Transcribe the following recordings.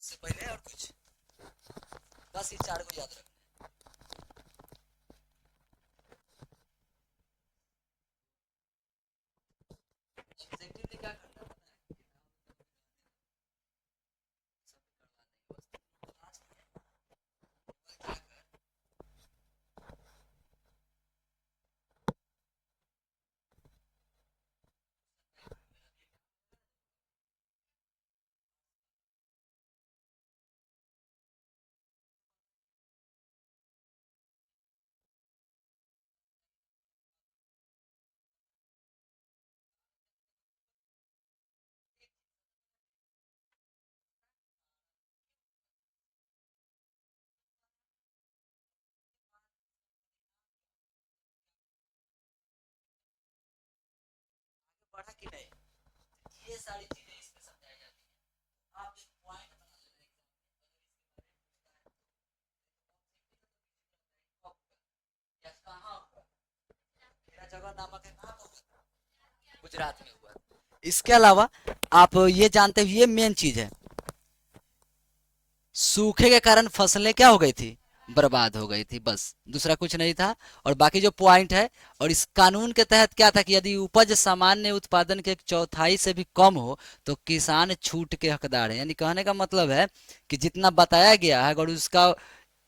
इससे पहले और कुछ, बस ये चार को याद रखना। Objectively क्या करना है पता है? सब करवा देंगे, बस लास्ट में क्या कर, पढ़ा कि नहीं, ये सारी चीजें इसमें समझाई जाती हैं। आप एक पॉइंट बना लेना एग्जाम में, अगर इसके बारे में पूछता है तो या कहाँ हुआ, मेरा जगह नामक है, कहाँ पर हुआ, गुजरात में हुआ। इसके अलावा आप ये जानते हो, ये मेन चीज है, सूखे के कारण फसलें क्या हो गई थी, बर्बाद हो गई थी, बस दूसरा कुछ नहीं था। और बाकी जो पॉइंट है, और इस कानून के तहत क्या था कि यदि उपज सामान्य उत्पादन के एक चौथाई से भी कम हो तो किसान छूट के हकदार है। यानी कहने का मतलब है कि जितना बताया गया है, अगर उसका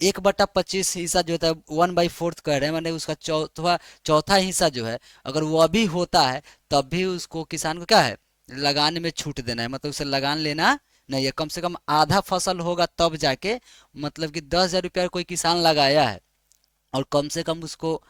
1/25 हिस्सा जो होता है, 1/4 कह रहे हैं, मैंने उसका चौथा चौथा हिस्सा जो है, अगर वो अभी होता है तब भी उसको किसान को क्या है, लगान में छूट देना है। मतलब उसे लगान लेना नहीं है, कम से कम आधा फसल होगा तब जाके, मतलब कि 10,000 रुपया कोई किसान लगाया है, और कम से कम उसको,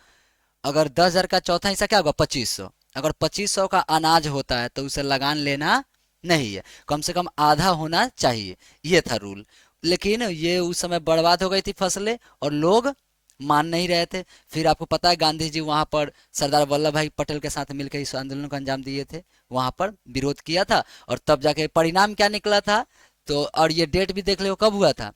अगर 10,000 का चौथा हिस्सा क्या होगा, 2500, अगर 2500 का अनाज होता है तो उसे लगान लेना नहीं है, कम से कम आधा होना चाहिए, ये था रूल। लेकिन ये उस समय बर्बाद हो गई थी फसलें, और लोग मान नहीं रहे थे। फिर आपको पता है गांधी जी वहां पर सरदार वल्लभ भाई पटेल के साथ मिलकर इस आंदोलन को अंजाम दिए थे, वहां पर विरोध किया था, और तब जाके परिणाम क्या निकला था। तो और ये डेट भी देख लो कब हुआ था,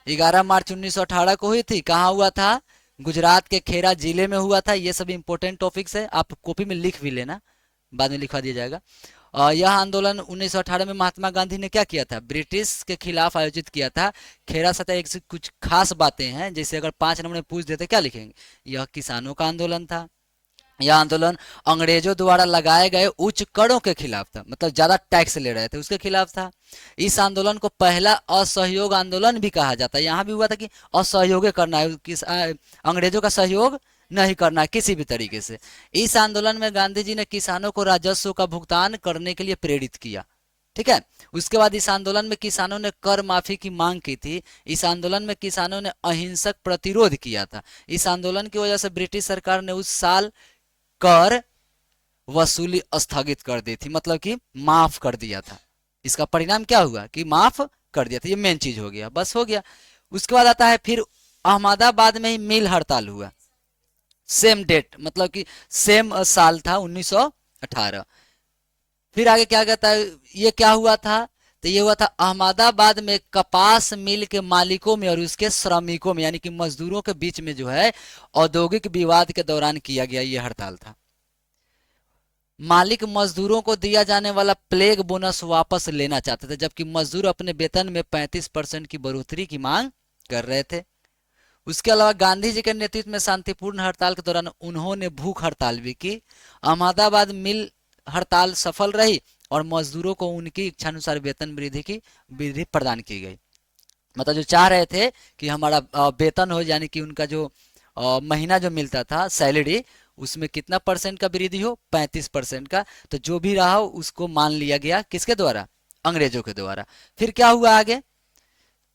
11 मार्च 1918 को हुई थी। कहाँ हुआ था, गुजरात के खेरा जिले में हुआ था। ये सब इंपॉर्टेंट टॉपिक्स है, आप कॉपी में लिख भी लेना, बाद में लिखवा दिया जाएगा। यह आंदोलन 1918 में महात्मा गांधी ने क्या किया था, ब्रिटिश के खिलाफ आयोजित किया था। खेरा सत्याग्रह एक से कुछ खास बातें हैं, जैसे अगर 5 नंबर में पूछ देते क्या लिखेंगे, यह किसानों का आंदोलन था। यह आंदोलन अंग्रेजों द्वारा लगाए गए उच्च करों के खिलाफ था, मतलब ज्यादा टैक्स ले रहे थे उसके खिलाफ था। इस आंदोलन को पहला असहयोग आंदोलन भी कहा जाता है। यहाँ भी हुआ था कि असहयोग करना है, अंग्रेजों का सहयोग नहीं करना है किसी भी तरीके से। इस आंदोलन में गांधी जी ने किसानों को राजस्व का भुगतान करने के लिए प्रेरित किया। ठीक है। उसके बाद इस आंदोलन में किसानों ने कर माफी की मांग की थी। इस आंदोलन में किसानों ने अहिंसक प्रतिरोध किया था। इस आंदोलन की वजह से ब्रिटिश सरकार ने उस साल कर वसूली स्थगित कर दी थी, मतलब कि माफ कर दिया था। इसका परिणाम क्या हुआ कि माफ कर दिया था, ये मेन चीज हो गया, बस हो गया। उसके बाद आता है फिर अहमदाबाद में ही मिल हड़ताल हुआ, सेम डेट, मतलब कि सेम साल था 1918। फिर आगे क्या कहता है, ये क्या हुआ था, तो ये हुआ था अहमदाबाद में कपास मिल के मालिकों में और उसके श्रमिकों में, यानी कि मजदूरों के बीच में जो है औद्योगिक विवाद के दौरान किया गया ये हड़ताल था। मालिक मजदूरों को दिया जाने वाला प्लेग बोनस वापस लेना चाहते थे, जबकि मजदूर अपने वेतन में 35% की बढ़ोतरी की मांग कर रहे थे। उसके अलावा गांधी जी के नेतृत्व में शांतिपूर्ण हड़ताल के दौरान उन्होंने भूख हड़ताल भी की। अहमदाबाद मिल हड़ताल सफल रही और मजदूरों को उनकी इच्छानुसार वेतन वृद्धि की विधि प्रदान की गई। मतलब जो चाह रहे थे कि हमारा वेतन हो, यानी कि उनका जो महीना जो मिलता था सैलरी, उसमें कितना परसेंट का वृद्धि हो, 35% का। तो जो भी रहा हो उसको मान लिया गया, किसके द्वारा, अंग्रेजों के द्वारा। फिर क्या हुआ आगे,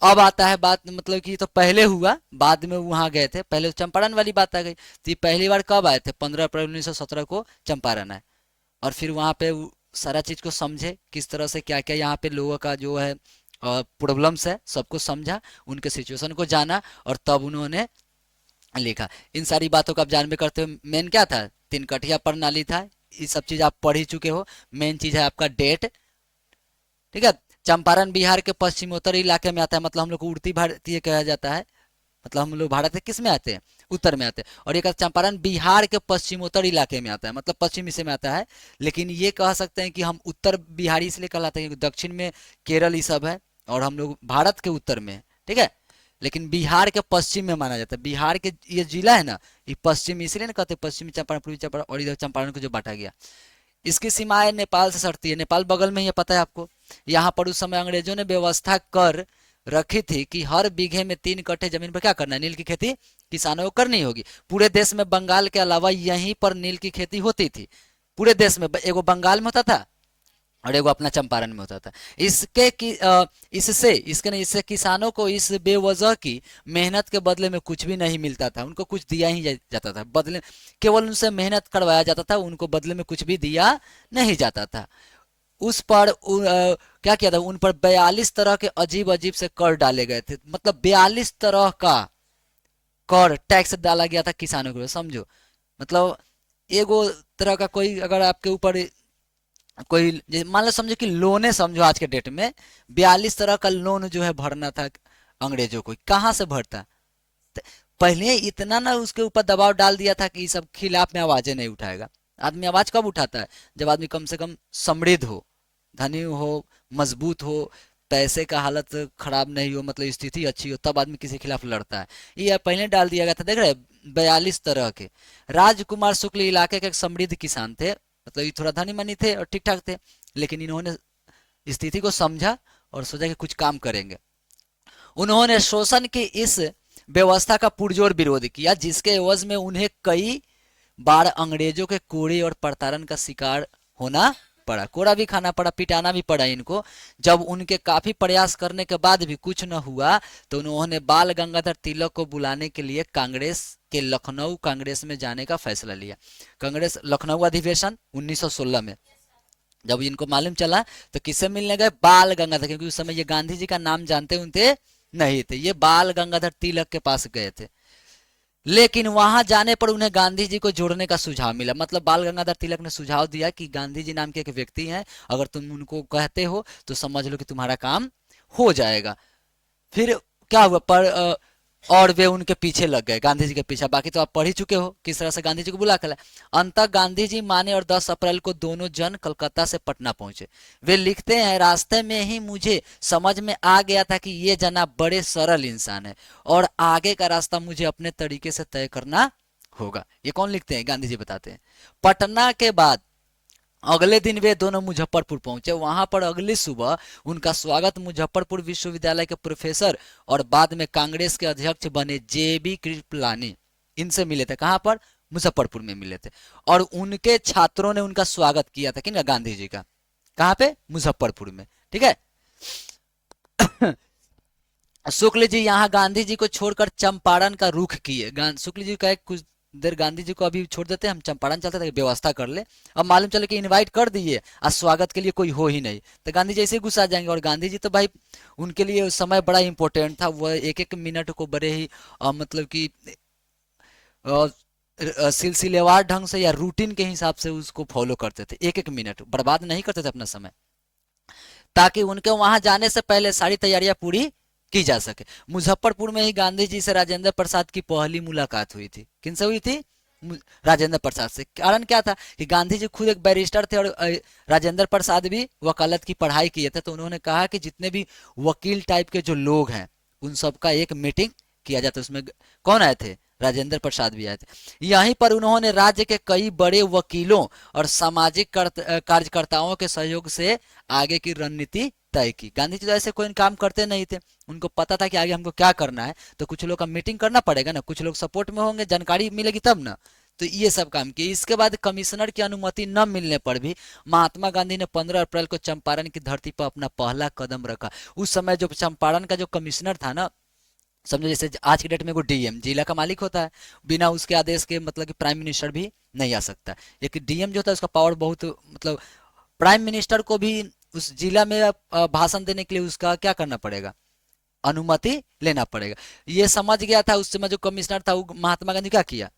अब आता है बात, मतलब कि तो पहले हुआ, बाद में वहां गए थे, पहले चंपारण वाली बात आ गई। तो ये पहली बार कब आए थे, 15 अप्रैल 1917 को चंपारण आए, और फिर वहां पे सारा चीज को समझे, किस तरह से क्या क्या यहाँ पे लोगों का जो है प्रॉब्लम्स है, सबको समझा, उनके सिचुएशन को जाना, और तब उन्होंने लिखा। इन सारी बातों का आप जानबे करते हो, मेन क्या था, तीन कठिया प्रणाली था। ये सब चीज आप पढ़ ही चुके हो। मेन चीज है आपका डेट। ठीक है। चंपारण बिहार के पश्चिमोत्तर इलाके में आता है, मतलब हम लोग को उड़ती भारतीय कहा जाता है, मतलब हम लोग भारत के किस में आते हैं, उत्तर में आते हैं। और ये चंपारण बिहार के पश्चिमोत्तर इलाके में आता है, मतलब पश्चिम हिस्से में आता है। लेकिन ये कह सकते हैं कि हम उत्तर बिहारी इसलिए कहलाते हैं क्योंकि दक्षिण में केरल ये सब है, और हम लोग भारत के उत्तर में हैं, ठीक है। लेकिन बिहार के पश्चिम में माना जाता है। बिहार के ये जिला है ना, ये पश्चिम इसलिए ना कहते हैं पश्चिमी चंपारण, पूर्वी चंपारण और इधर चंपारण को जो बांटा गया। इसकी सीमाएं नेपाल से सटती है, नेपाल बगल में ही है, पता है आपको। यहाँ पर उस समय अंग्रेजों ने व्यवस्था कर रखी थी कि हर बीघे में 3 कट्ठे जमीन पर क्या करना है, नील की खेती किसानों को करनी होगी। पूरे देश में बंगाल के अलावा यहीं पर नील की खेती होती थी। पूरे देश में एगो बंगाल में होता था और एगो अपना चंपारण में होता था। इससे किसानों को इस बेवजह की मेहनत के बदले में कुछ भी नहीं मिलता था, उनको कुछ दिया ही जाता था बदले, केवल उनसे मेहनत करवाया जाता था, उनको बदले में कुछ भी दिया नहीं जाता था। उस पर क्या किया था, उन पर 42 तरह के अजीब अजीब से कर डाले गए थे। मतलब 42 तरह का कर टैक्स डाला गया था किसानों के ऊपर, समझो। मतलब एगो तरह का कोई अगर आपके ऊपर कोई मान लो, समझो कि लोने, समझो आज के डेट में 42 तरह का लोन जो है भरना था अंग्रेजों को, कहाँ से भरता। पहले इतना ना उसके ऊपर दबाव डाल दिया था कि इस सब खिलाफ में आवाजें नहीं उठाएगा। आदमी आवाज कब उठाता है, जब आदमी कम से कम समृद्ध हो, धनी हो, मजबूत हो, पैसे का हालत खराब नहीं हो, मतलब स्थिति अच्छी हो, तब आदमी किसी के खिलाफ लड़ता है। ये पहले डाल दिया गया था, देख रहे 42 तरह के। राजकुमार शुक्ल इलाके के एक समृद्ध किसान थे, मतलब ये थोड़ा धनी मनी थे और ठीक ठाक थे, लेकिन इन्होंने स्थिति को समझा और सोचा कि कुछ काम करेंगे। उन्होंने शोषण की इस व्यवस्था का पुरजोर विरोध किया, जिसके एवज में उन्हें कई बार अंग्रेजों के कोड़े और प्रताड़न का शिकार होना पड़ा। कोड़ा भी खाना पड़ा, पिटाना भी पड़ा इनको। जब उनके काफी प्रयास करने के बाद भी कुछ न हुआ तो उन्होंने बाल गंगाधर तिलक को बुलाने के लिए कांग्रेस के लखनऊ कांग्रेस में जाने का फैसला लिया। कांग्रेस लखनऊ अधिवेशन 1916 में जब इनको मालूम चला तो किससे मिलने गए, बाल गंगाधर, क्योंकि उस समय ये गांधी जी का नाम जानते उनते नहीं थे, ये बाल गंगाधर तिलक के पास गए थे। लेकिन वहां जाने पर उन्हें गांधी जी को जोड़ने का सुझाव मिला। मतलब बाल गंगाधर तिलक ने सुझाव दिया कि गांधी जी नाम के एक व्यक्ति हैं, अगर तुम उनको कहते हो तो समझ लो कि तुम्हारा काम हो जाएगा। फिर क्या हुआ और वे उनके पीछे लग गए, गांधी जी के पीछे। बाकी तो आप पढ़ ही चुके हो किस तरह से गांधी जी को बुला कर लाए। अंततः गांधी जी माने और 10 अप्रैल को दोनों जन कलकत्ता से पटना पहुंचे। वे लिखते हैं, रास्ते में ही मुझे समझ में आ गया था कि ये जनाब बड़े सरल इंसान है और आगे का रास्ता मुझे अपने तरीके से तय करना होगा। ये कौन लिखते हैं, गांधी जी बताते हैं। पटना के बाद अगले दिन वे दोनों मुजफ्फरपुर पहुंचे। वहां पर अगली सुबह उनका स्वागत मुजफ्फरपुर विश्वविद्यालय के प्रोफेसर और बाद में कांग्रेस के अध्यक्ष बने जेबी कृपलानी, इनसे मिले थे। कहां पर, मुजफ्फरपुर में मिले थे। और उनके छात्रों ने उनका स्वागत किया था, किन, गांधी जी का। कहां पे, मुजफ्फरपुर में, ठीक है। शुक्ल जी यहाँ गांधी जी को छोड़कर चंपारण का रुख किए। शुक्ल जी का कुछ देर गांधी जी को अभी छोड़ देते हैं, हम चंपारण चलते थे, व्यवस्था कर ले। अब मालूम चले कि इनवाइट कर दिए और स्वागत के लिए कोई हो ही नहीं, तो गांधी जी ऐसे गुस्सा जाएंगे। और गांधी जी तो भाई उनके लिए उस समय बड़ा इंपॉर्टेंट था, वह एक एक मिनट को बड़े ही मतलब कि सिलसिलेवार ढंग से या रूटीन के हिसाब से उसको फॉलो करते थे। एक एक मिनट बर्बाद नहीं करते थे अपना समय, ताकि उनके वहां जाने से पहले सारी तैयारियां पूरी की जा सके। मुजफ्फरपुर में ही गांधी जी से राजेंद्र प्रसाद की पहली मुलाकात हुई थी। किनसे हुई थी, राजेंद्र प्रसाद से। कारण क्या था कि गांधी जी खुद एक बैरिस्टर थे और राजेंद्र प्रसाद भी वकालत की पढ़ाई किए थे। तो उन्होंने कहा कि जितने भी वकील टाइप के जो लोग हैं उन सबका एक मीटिंग किया जाता। उसमें कौन आए थे, राजेंद्र प्रसाद भी आए थे। यहीं पर उन्होंने राज्य के कई बड़े वकीलों और सामाजिक कार्यकर्ताओं के सहयोग से आगे की रणनीति तय की। गांधी जी तो ऐसे कोई काम करते नहीं थे, उनको पता था कि आगे हमको क्या करना है, तो कुछ लोग का मीटिंग करना पड़ेगा ना, कुछ लोग सपोर्ट में होंगे, जानकारी मिलेगी तब ना। तो ये सब काम किए। इसके बाद कमिश्नर की अनुमति न मिलने पर भी महात्मा गांधी ने 15 अप्रैल को चंपारण की धरती पर अपना पहला कदम रखा। उस समय जो चंपारण का जो कमिश्नर था ना, समझो जैसे आज की डेट में कोई डीएम जिला का मालिक होता है, बिना उसके आदेश के मतलब कि प्राइम मिनिस्टर भी नहीं आ सकता। एक डीएम जो होता है उसका पावर बहुत, मतलब प्राइम मिनिस्टर को भी उस जिला में भाषण देने के लिए उसका क्या करना पड़ेगा, अनुमति लेना पड़ेगा। ये समझ गया था उस समय जो कमिश्नर था, वो महात्मा गांधी क्या किया,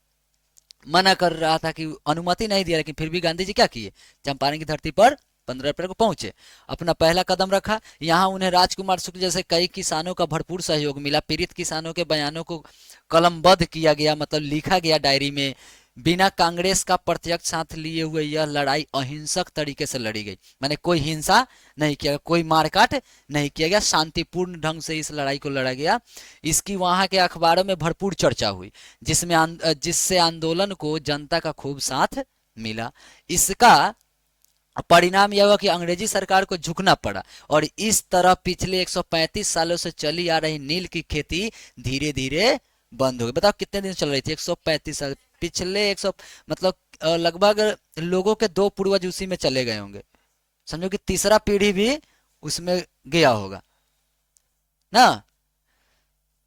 मना कर रहा था कि अनुमति नहीं दिया, लेकिन फिर भी गांधी जी क्या किए, चंपारण की धरती पर 15 अप्रैल को पहुंचे, अपना पहला कदम रखा। यहाँ उन्हें राजकुमार शुक्ल जैसे कई किसानों का भरपूर सहयोग मिला। पीड़ित किसानों के बयानों को कलमबद्ध किया गया, मतलब लिखा गया डायरी में, बिना कांग्रेस का प्रत्यक्ष साथ लिए हुए यह लड़ाई अहिंसक तरीके से लड़ी गई, माने कोई हिंसा नहीं किया, कोई मारकाट नहीं किया गया, शांतिपूर्ण ढंग से इस लड़ाई को लड़ा गया। इसकी वहां के अखबारों में भरपूर चर्चा हुई, जिससे आंदोलन को जनता का खूब साथ मिला। इसका परिणाम यह हुआ कि अंग्रेजी सरकार को झुकना पड़ा और इस तरह पिछले 135 सालों से चली आ रही नील की खेती धीरे धीरे बंद हो गई। बताओ कितने दिन चल रही थी? 135 साल। पिछले 100 मतलब लगभग लोगों के 2 पूर्वज उसी में चले गए होंगे, समझो कि तीसरा पीढ़ी भी उसमें गया होगा ना।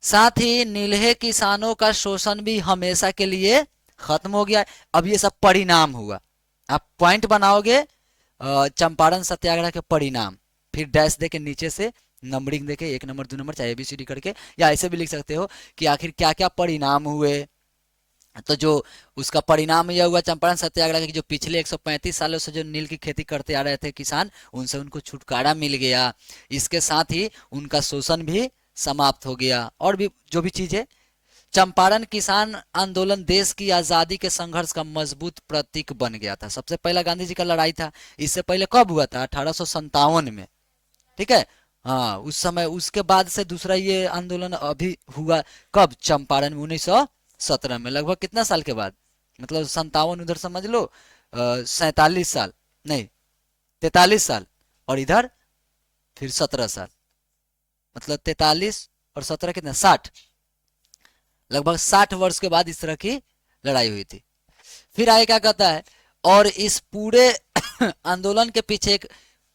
साथ ही नीलहे किसानों का शोषण भी हमेशा के लिए खत्म हो गया। अब ये सब परिणाम हुआ, आप पॉइंट बनाओगे चंपारण सत्याग्रह के परिणाम, फिर डैश दे के नीचे से नंबरिंग देके 1 नंबर 2 नंबर चाहे एबीसीडी करके, या ऐसे भी लिख सकते हो कि आखिर क्या क्या परिणाम हुए। तो जो उसका परिणाम यह हुआ चंपारण सत्याग्रह की, जो पिछले 135 सालों से जो नील की खेती करते आ रहे थे किसान, उनसे उनको छुटकारा मिल गया। इसके साथ ही उनका शोषण भी समाप्त हो गया। और भी जो भी चीजें, चंपारण किसान आंदोलन देश की आजादी के संघर्ष का मजबूत प्रतीक बन गया था। सबसे पहला गांधी जी का लड़ाई था। इससे पहले कब हुआ था? 1857 में, ठीक है। हाँ, उस समय, उसके बाद से दूसरा ये आंदोलन अभी हुआ कब? चंपारण में 1917 में। लगभग कितना साल के बाद? मतलब 57 उधर समझ लो 47 साल, नहीं 43 साल, और इधर फिर 17 साल, मतलब 43 और 17 कितना? 60। लगभग 60 वर्ष के बाद इस तरह की लड़ाई हुई थी। फिर आगे क्या कहता है, और इस पूरे आंदोलन के पीछे एक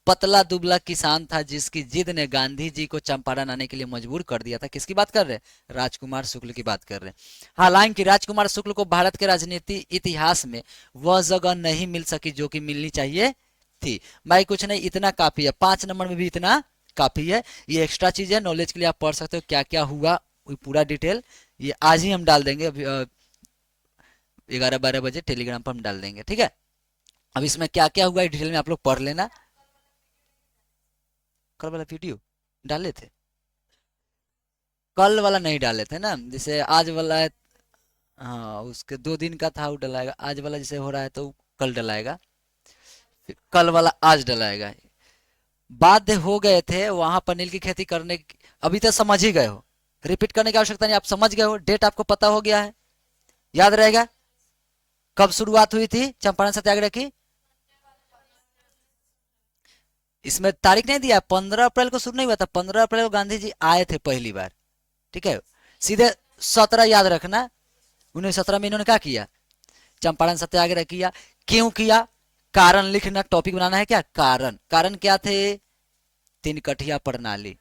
पतला दुबला किसान था जिसकी जिद ने गांधी जी को चंपारण आने के लिए मजबूर कर दिया था। किसकी बात कर रहे हैं? राजकुमार शुक्ल की बात कर रहे हैं। हालांकि राजकुमार शुक्ल को भारत के राजनीति इतिहास में वह जगह नहीं मिल सकी जो कि मिलनी चाहिए थी। भाई कुछ नहीं, इतना काफी है, 5 नंबर में भी इतना काफी है। ये एक्स्ट्रा चीज है, नॉलेज के लिए आप पढ़ सकते हो क्या क्या हुआ, पूरा डिटेल ये आज ही हम डाल देंगे। अभी 11-12 बजे टेलीग्राम पर हम डाल देंगे, ठीक है। अब इसमें क्या क्या हुआ डिटेल में आप लोग पढ़ लेना। कल वाला वीडियो डाले थे? कल वाला नहीं डाले थे ना, जैसे आज वाला है। हाँ, उसके 2 दिन का था, वो डलाएगा। आज वाला जैसे हो रहा है तो कल डलाएगा, फिर कल वाला आज डलाएगा। बाध्य हो गए थे वहां पर नील की खेती करने अभी तक समझ ही गए हो, रिपीट करने की आवश्यकता नहीं, आप समझ गए हो, डेट आपको पता हो गया है, याद रहेगा कब शुरुआत हुई थी चंपारण सत्याग्रह की। इसमें तारीख नहीं दिया, 15 अप्रैल को शुरू नहीं हुआ था, 15 अप्रैल को गांधी जी आए थे पहली बार, ठीक है। सीधे 17 याद रखना, 1917 में इन्होंने क्या किया? चंपारण सत्याग्रह किया। क्यों किया? कारण लिखना, टॉपिक बनाना है क्या? कारण, कारण क्या थे? 3 कठिया प्रणाली,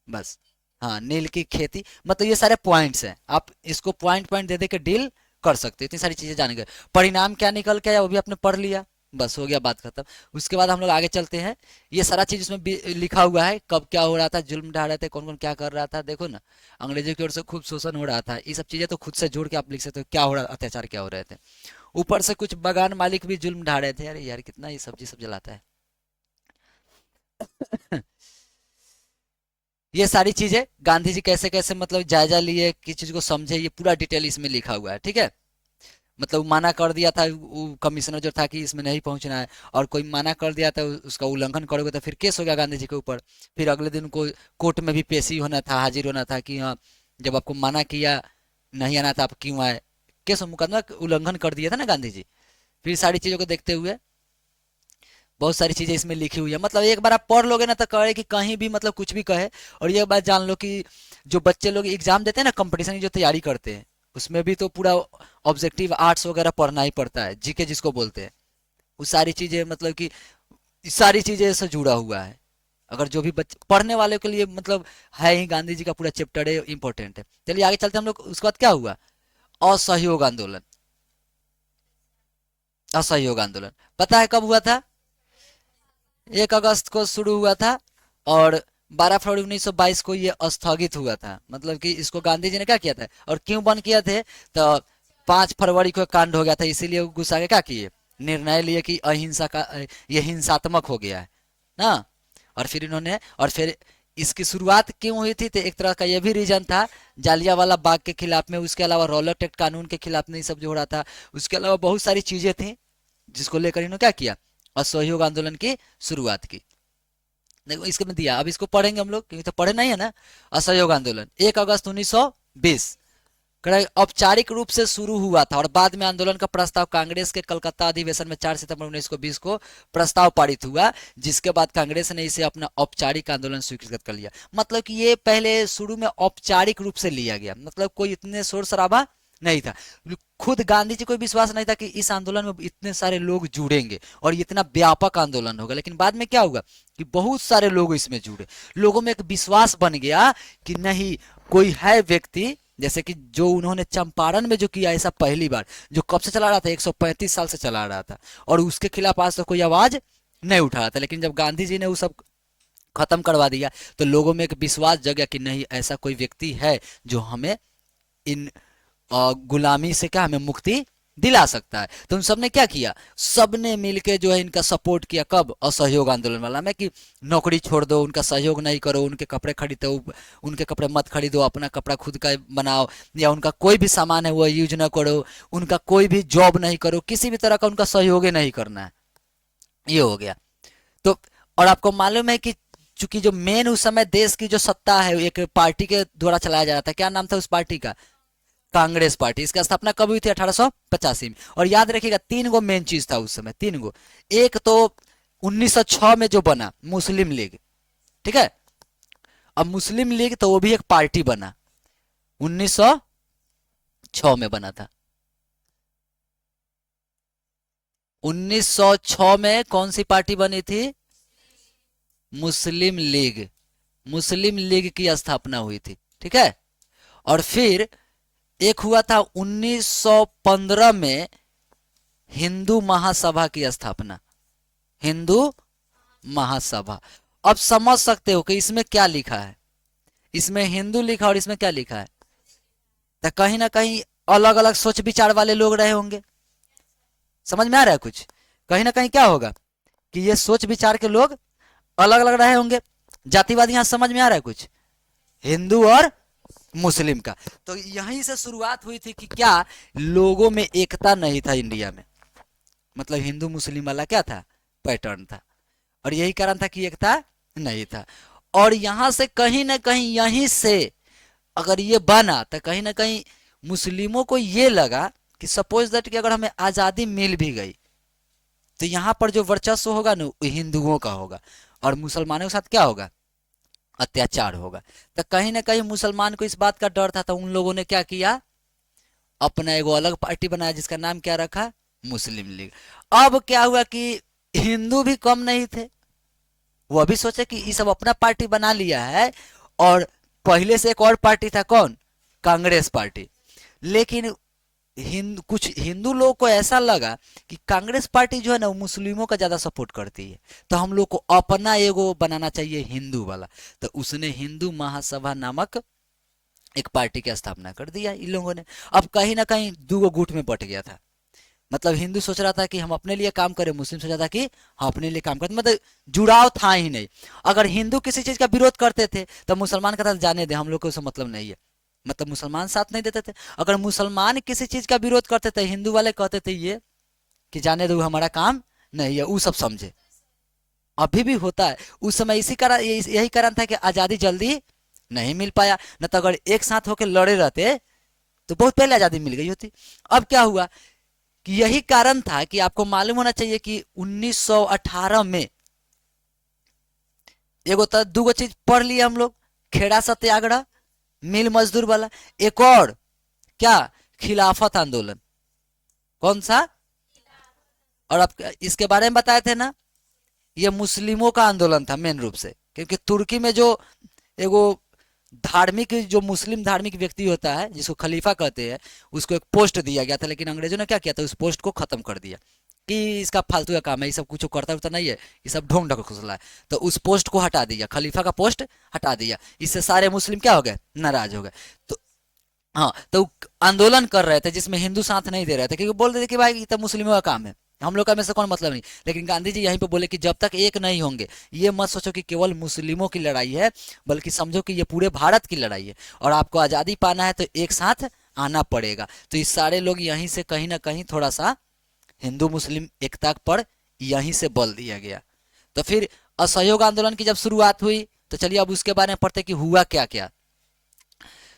बस। हाँ, नील की खेती, मतलब ये सारे पॉइंट्स हैं, आप इसको पॉइंट पॉइंट दे दे के डील कर सकते हो। इतनी सारी चीजें जान गए। परिणाम क्या निकल के आया वो भी आपने पढ़ लिया, बस हो गया, बात खत्म। उसके बाद हम लोग आगे चलते हैं। ये सारा चीज इसमें लिखा हुआ है, कब क्या हो रहा था, जुल्म ढा रहे थे, कौन कौन क्या कर रहा था, देखो ना। अंग्रेजों की ओर से खूब शोषण हो रहा था, ये सब चीजें तो खुद से जोड़ के आप लिख सकते हो, क्या हो रहा, अत्याचार क्या हो रहे थे। ऊपर से कुछ बगान मालिक भी जुल्म ढा रहे थे। अरे यार कितना ये सब्जी सब जलाता है। ये सारी चीजें गांधी जी कैसे कैसे मतलब जायजा लिए, किस चीज को समझे, ये पूरा डिटेल इसमें लिखा हुआ है, ठीक है। मतलब मना कर दिया था वो कमिश्नर जो था कि इसमें नहीं पहुंचना है, और कोई मना कर दिया था उसका उल्लंघन करोगे तो फिर केस हो गया गांधी जी के ऊपर। फिर अगले दिन को कोर्ट में भी पेशी होना था, हाजिर होना था कि हाँ जब आपको मना किया नहीं आना था आप क्यों आए। केस मुकदमा उल्लंघन कर दिया था ना गांधी जी। फिर सारी चीजों को देखते हुए बहुत सारी चीजें इसमें लिखी हुई है। मतलब एक बार आप पढ़ लोगे ना तो कहे कि कहीं भी मतलब कुछ भी कहे। और ये बात जान लो कि जो बच्चे लोग एग्जाम देते हैं ना, कंपटीशन की जो तैयारी करते हैं, उसमें भी तो पूरा ऑब्जेक्टिव आर्ट्स वगैरह पढ़ना ही पड़ता है, जीके जिसको बोलते हैं। वो सारी चीजें मतलब कि सारी चीजें से जुड़ा हुआ है। अगर जो भी बच्चे पढ़ने वाले के लिए मतलब है ही, गांधी जी का पूरा चैप्टर है, इंपॉर्टेंट है। चलिए आगे चलते हैं हम लोग। उसके बाद क्या हुआ? असहयोग आंदोलन। असहयोग आंदोलन पता है कब हुआ था? 1 अगस्त को शुरू हुआ था और 12 फरवरी 1922 को ये स्थगित हुआ था। मतलब कि इसको गांधी जी ने क्या किया था और क्यों बंद किया थे? तो 5 फरवरी को कांड हो गया था, इसीलिए वो गुस्सा के क्या किए, निर्णय लिए कि अहिंसा का ये हिंसात्मक हो गया है ना। और फिर इन्होंने, और फिर इसकी शुरुआत क्यों हुई थी, तो एक तरह का यह भी रीजन था जालियांवाला बाग के खिलाफ में, उसके अलावा रॉलट एक्ट कानून के खिलाफ में ये सब जो हो रहा था, उसके अलावा बहुत सारी चीजें थी जिसको लेकर इन्होंने क्या किया, असहयोग आंदोलन की शुरुआत की। देखो इसके में दिया, अब इसको पढ़ेंगे हम लोग, क्योंकि तो पढ़े नहीं है ना। असहयोग आंदोलन 1 अगस्त 1920 औपचारिक रूप से शुरू हुआ था और बाद में आंदोलन का प्रस्ताव कांग्रेस के कलकत्ता अधिवेशन में 4 सितंबर 1920 को प्रस्ताव पारित हुआ, जिसके बाद कांग्रेस ने इसे अपना औपचारिक आंदोलन स्वीकृत कर लिया। मतलब कि ये पहले शुरू में औपचारिक रूप से लिया गया, मतलब कोई इतने शोर शराबा नहीं था। खुद गांधी जी को विश्वास नहीं था कि इस आंदोलन में इतने सारे लोग जुड़ेंगे और इतना व्यापक आंदोलन होगा, लेकिन बाद में क्या हुआ कि बहुत सारे लोग इसमें जुड़े, लोगों में एक विश्वास बन गया कि नहीं, कोई है व्यक्ति, जैसे कि जो उन्होंने चंपारण में जो किया ऐसा पहली बार, जो कब से चला रहा था, 135 साल से चला रहा था, और उसके खिलाफ आज तक कोई आवाज नहीं उठा रहा था, लेकिन जब गांधी जी ने वो सब खत्म करवा दिया तो लोगों में एक विश्वास जगा कि नहीं, ऐसा कोई व्यक्ति है जो हमें इन गुलामी से क्या हमें मुक्ति दिला सकता है। तो उन सबने क्या किया, सबने मिलके जो है इनका सपोर्ट किया। कब, असहयोग आंदोलन वाला में, कि नौकरी छोड़ दो, उनका सहयोग नहीं करो, उनके कपड़े खरीदो, उनके कपड़े मत खरीदो, अपना कपड़ा खुद का बनाओ, या उनका कोई भी सामान है वो यूज ना करो, उनका कोई भी जॉब नहीं करो, किसी भी तरह का उनका सहयोग नहीं करना है। ये हो गया। तो और आपको मालूम है कि चूंकि जो मेन उस समय देश की जो सत्ता है एक पार्टी के द्वारा चलाया जा रहा था, क्या नाम था उस पार्टी का, कांग्रेस पार्टी। इसकी स्थापना कब हुई थी, 1885 में। और याद रखिएगा 3 गो मेन चीज था उस समय, 3 गो। एक तो 1906 में जो बना मुस्लिम लीग, ठीक है। अब मुस्लिम लीग तो वो भी एक पार्टी बना, 1906 में बना था। 1906 में कौन सी पार्टी बनी थी, मुस्लिम लीग। मुस्लिम लीग की स्थापना हुई थी, ठीक है। और फिर एक हुआ था 1915 में हिंदू महासभा की स्थापना, हिंदू महासभा। अब समझ सकते हो कि इसमें क्या लिखा है, इसमें हिंदू लिखा और इसमें क्या लिखा है, तो कहीं ना कहीं अलग अलग सोच विचार वाले लोग रहे होंगे। समझ में आ रहा है कुछ, कहीं ना कहीं क्या होगा कि ये सोच विचार के लोग अलग अलग रहे होंगे। जातिवाद यहां समझ में आ रहा है कुछ, हिंदू और मुस्लिम का। तो यहीं से शुरुआत हुई थी कि क्या लोगों में एकता नहीं था इंडिया में, मतलब हिंदू मुस्लिम वाला क्या था, पैटर्न था, और यही कारण था कि एकता नहीं था। और यहां से कहीं ना कहीं यहीं से अगर ये बना तो कहीं ना कहीं मुस्लिमों को ये लगा कि सपोज दैट कि अगर हमें आजादी मिल भी गई तो यहाँ पर जो वर्चस्व होगा ना वो हिंदुओं का होगा, और मुसलमानों के साथ क्या होगा, अत्याचार होगा। तो कहीं ना कहीं मुसलमान को इस बात का डर था, तो उन लोगों ने क्या किया, अपना एगो अलग पार्टी बनाया जिसका नाम क्या रखा, मुस्लिम लीग। अब क्या हुआ कि हिंदू भी कम नहीं थे, वो अभी सोचे कि ये सब अपना पार्टी बना लिया है, और पहले से एक और पार्टी था, कौन, कांग्रेस पार्टी। लेकिन कुछ हिंदू लोगों को ऐसा लगा कि कांग्रेस पार्टी जो है ना वो मुस्लिमों का ज्यादा सपोर्ट करती है, तो हम लोग को अपना एगो बनाना चाहिए हिंदू वाला। तो उसने हिंदू महासभा नामक एक पार्टी की स्थापना कर दिया इन लोगों ने। अब कहीं ना कहीं 2 गो गुट में बट गया था, मतलब हिंदू सोच रहा था कि हम अपने लिए काम करें, मुस्लिम सोच रहा था कि हम अपने लिए काम करें, मतलब जुड़ाव था ही नहीं। अगर हिंदू किसी चीज का विरोध करते थे तो मुसलमान कहता था जाने दे, हम लोग को उससे मतलब नहीं है, मतलब मुसलमान साथ नहीं देते थे। अगर मुसलमान किसी चीज का विरोध करते थे, हिंदू वाले कहते थे ये कि जाने दो हमारा काम नहीं है, वो सब समझे। अभी भी होता है, उस समय इसी कारण यही कारण था कि आजादी जल्दी नहीं मिल पाया, न तो अगर एक साथ होकर लड़े रहते तो बहुत पहले आजादी मिल गई होती। अब क्या हुआ कि यही कारण था कि आपको मालूम होना चाहिए कि 1918 में एगो तो 2 गो चीज पढ़ लिए हम लोग, खेड़ा सत्याग्रह मिल मजदूर वाला, एक और क्या, खिलाफत आंदोलन। कौन सा, और आप इसके बारे में बताए थे ना, ये मुस्लिमों का आंदोलन था मेन रूप से, क्योंकि तुर्की में जो एगो धार्मिक, जो मुस्लिम धार्मिक व्यक्ति होता है जिसको खलीफा कहते हैं, उसको एक पोस्ट दिया गया था, लेकिन अंग्रेजों ने क्या किया था, उस पोस्ट को खत्म कर दिया कि इसका फालतू का काम है, ये सब कुछ करता उरता नहीं है, ये सब ढोंग ढकोसला है। तो उस पोस्ट को हटा दिया, खलीफा का पोस्ट हटा दिया। इससे सारे मुस्लिम क्या हो गए, नाराज हो गए। तो हाँ, तो आंदोलन कर रहे थे जिसमें हिंदू साथ नहीं दे रहे थे, क्योंकि बोल रहे थे कि भाई ये तो मुस्लिमों का काम है, हम लोग का में से कौन मतलब नहीं। लेकिन गांधी जी यहीं पे बोले कि जब तक एक नहीं होंगे, ये मत सोचो कि केवल मुस्लिमों की लड़ाई है, बल्कि समझो कि ये पूरे भारत की लड़ाई है और आपको आज़ादी पाना है तो एक साथ आना पड़ेगा। तो ये सारे लोग यहीं से कहीं ना कहीं थोड़ा सा हिंदू मुस्लिम एकता पर यहीं से बल दिया गया। तो फिर असहयोग आंदोलन की जब शुरुआत हुई तो चलिए अब उसके बारे में पढ़ते कि हुआ क्या क्या।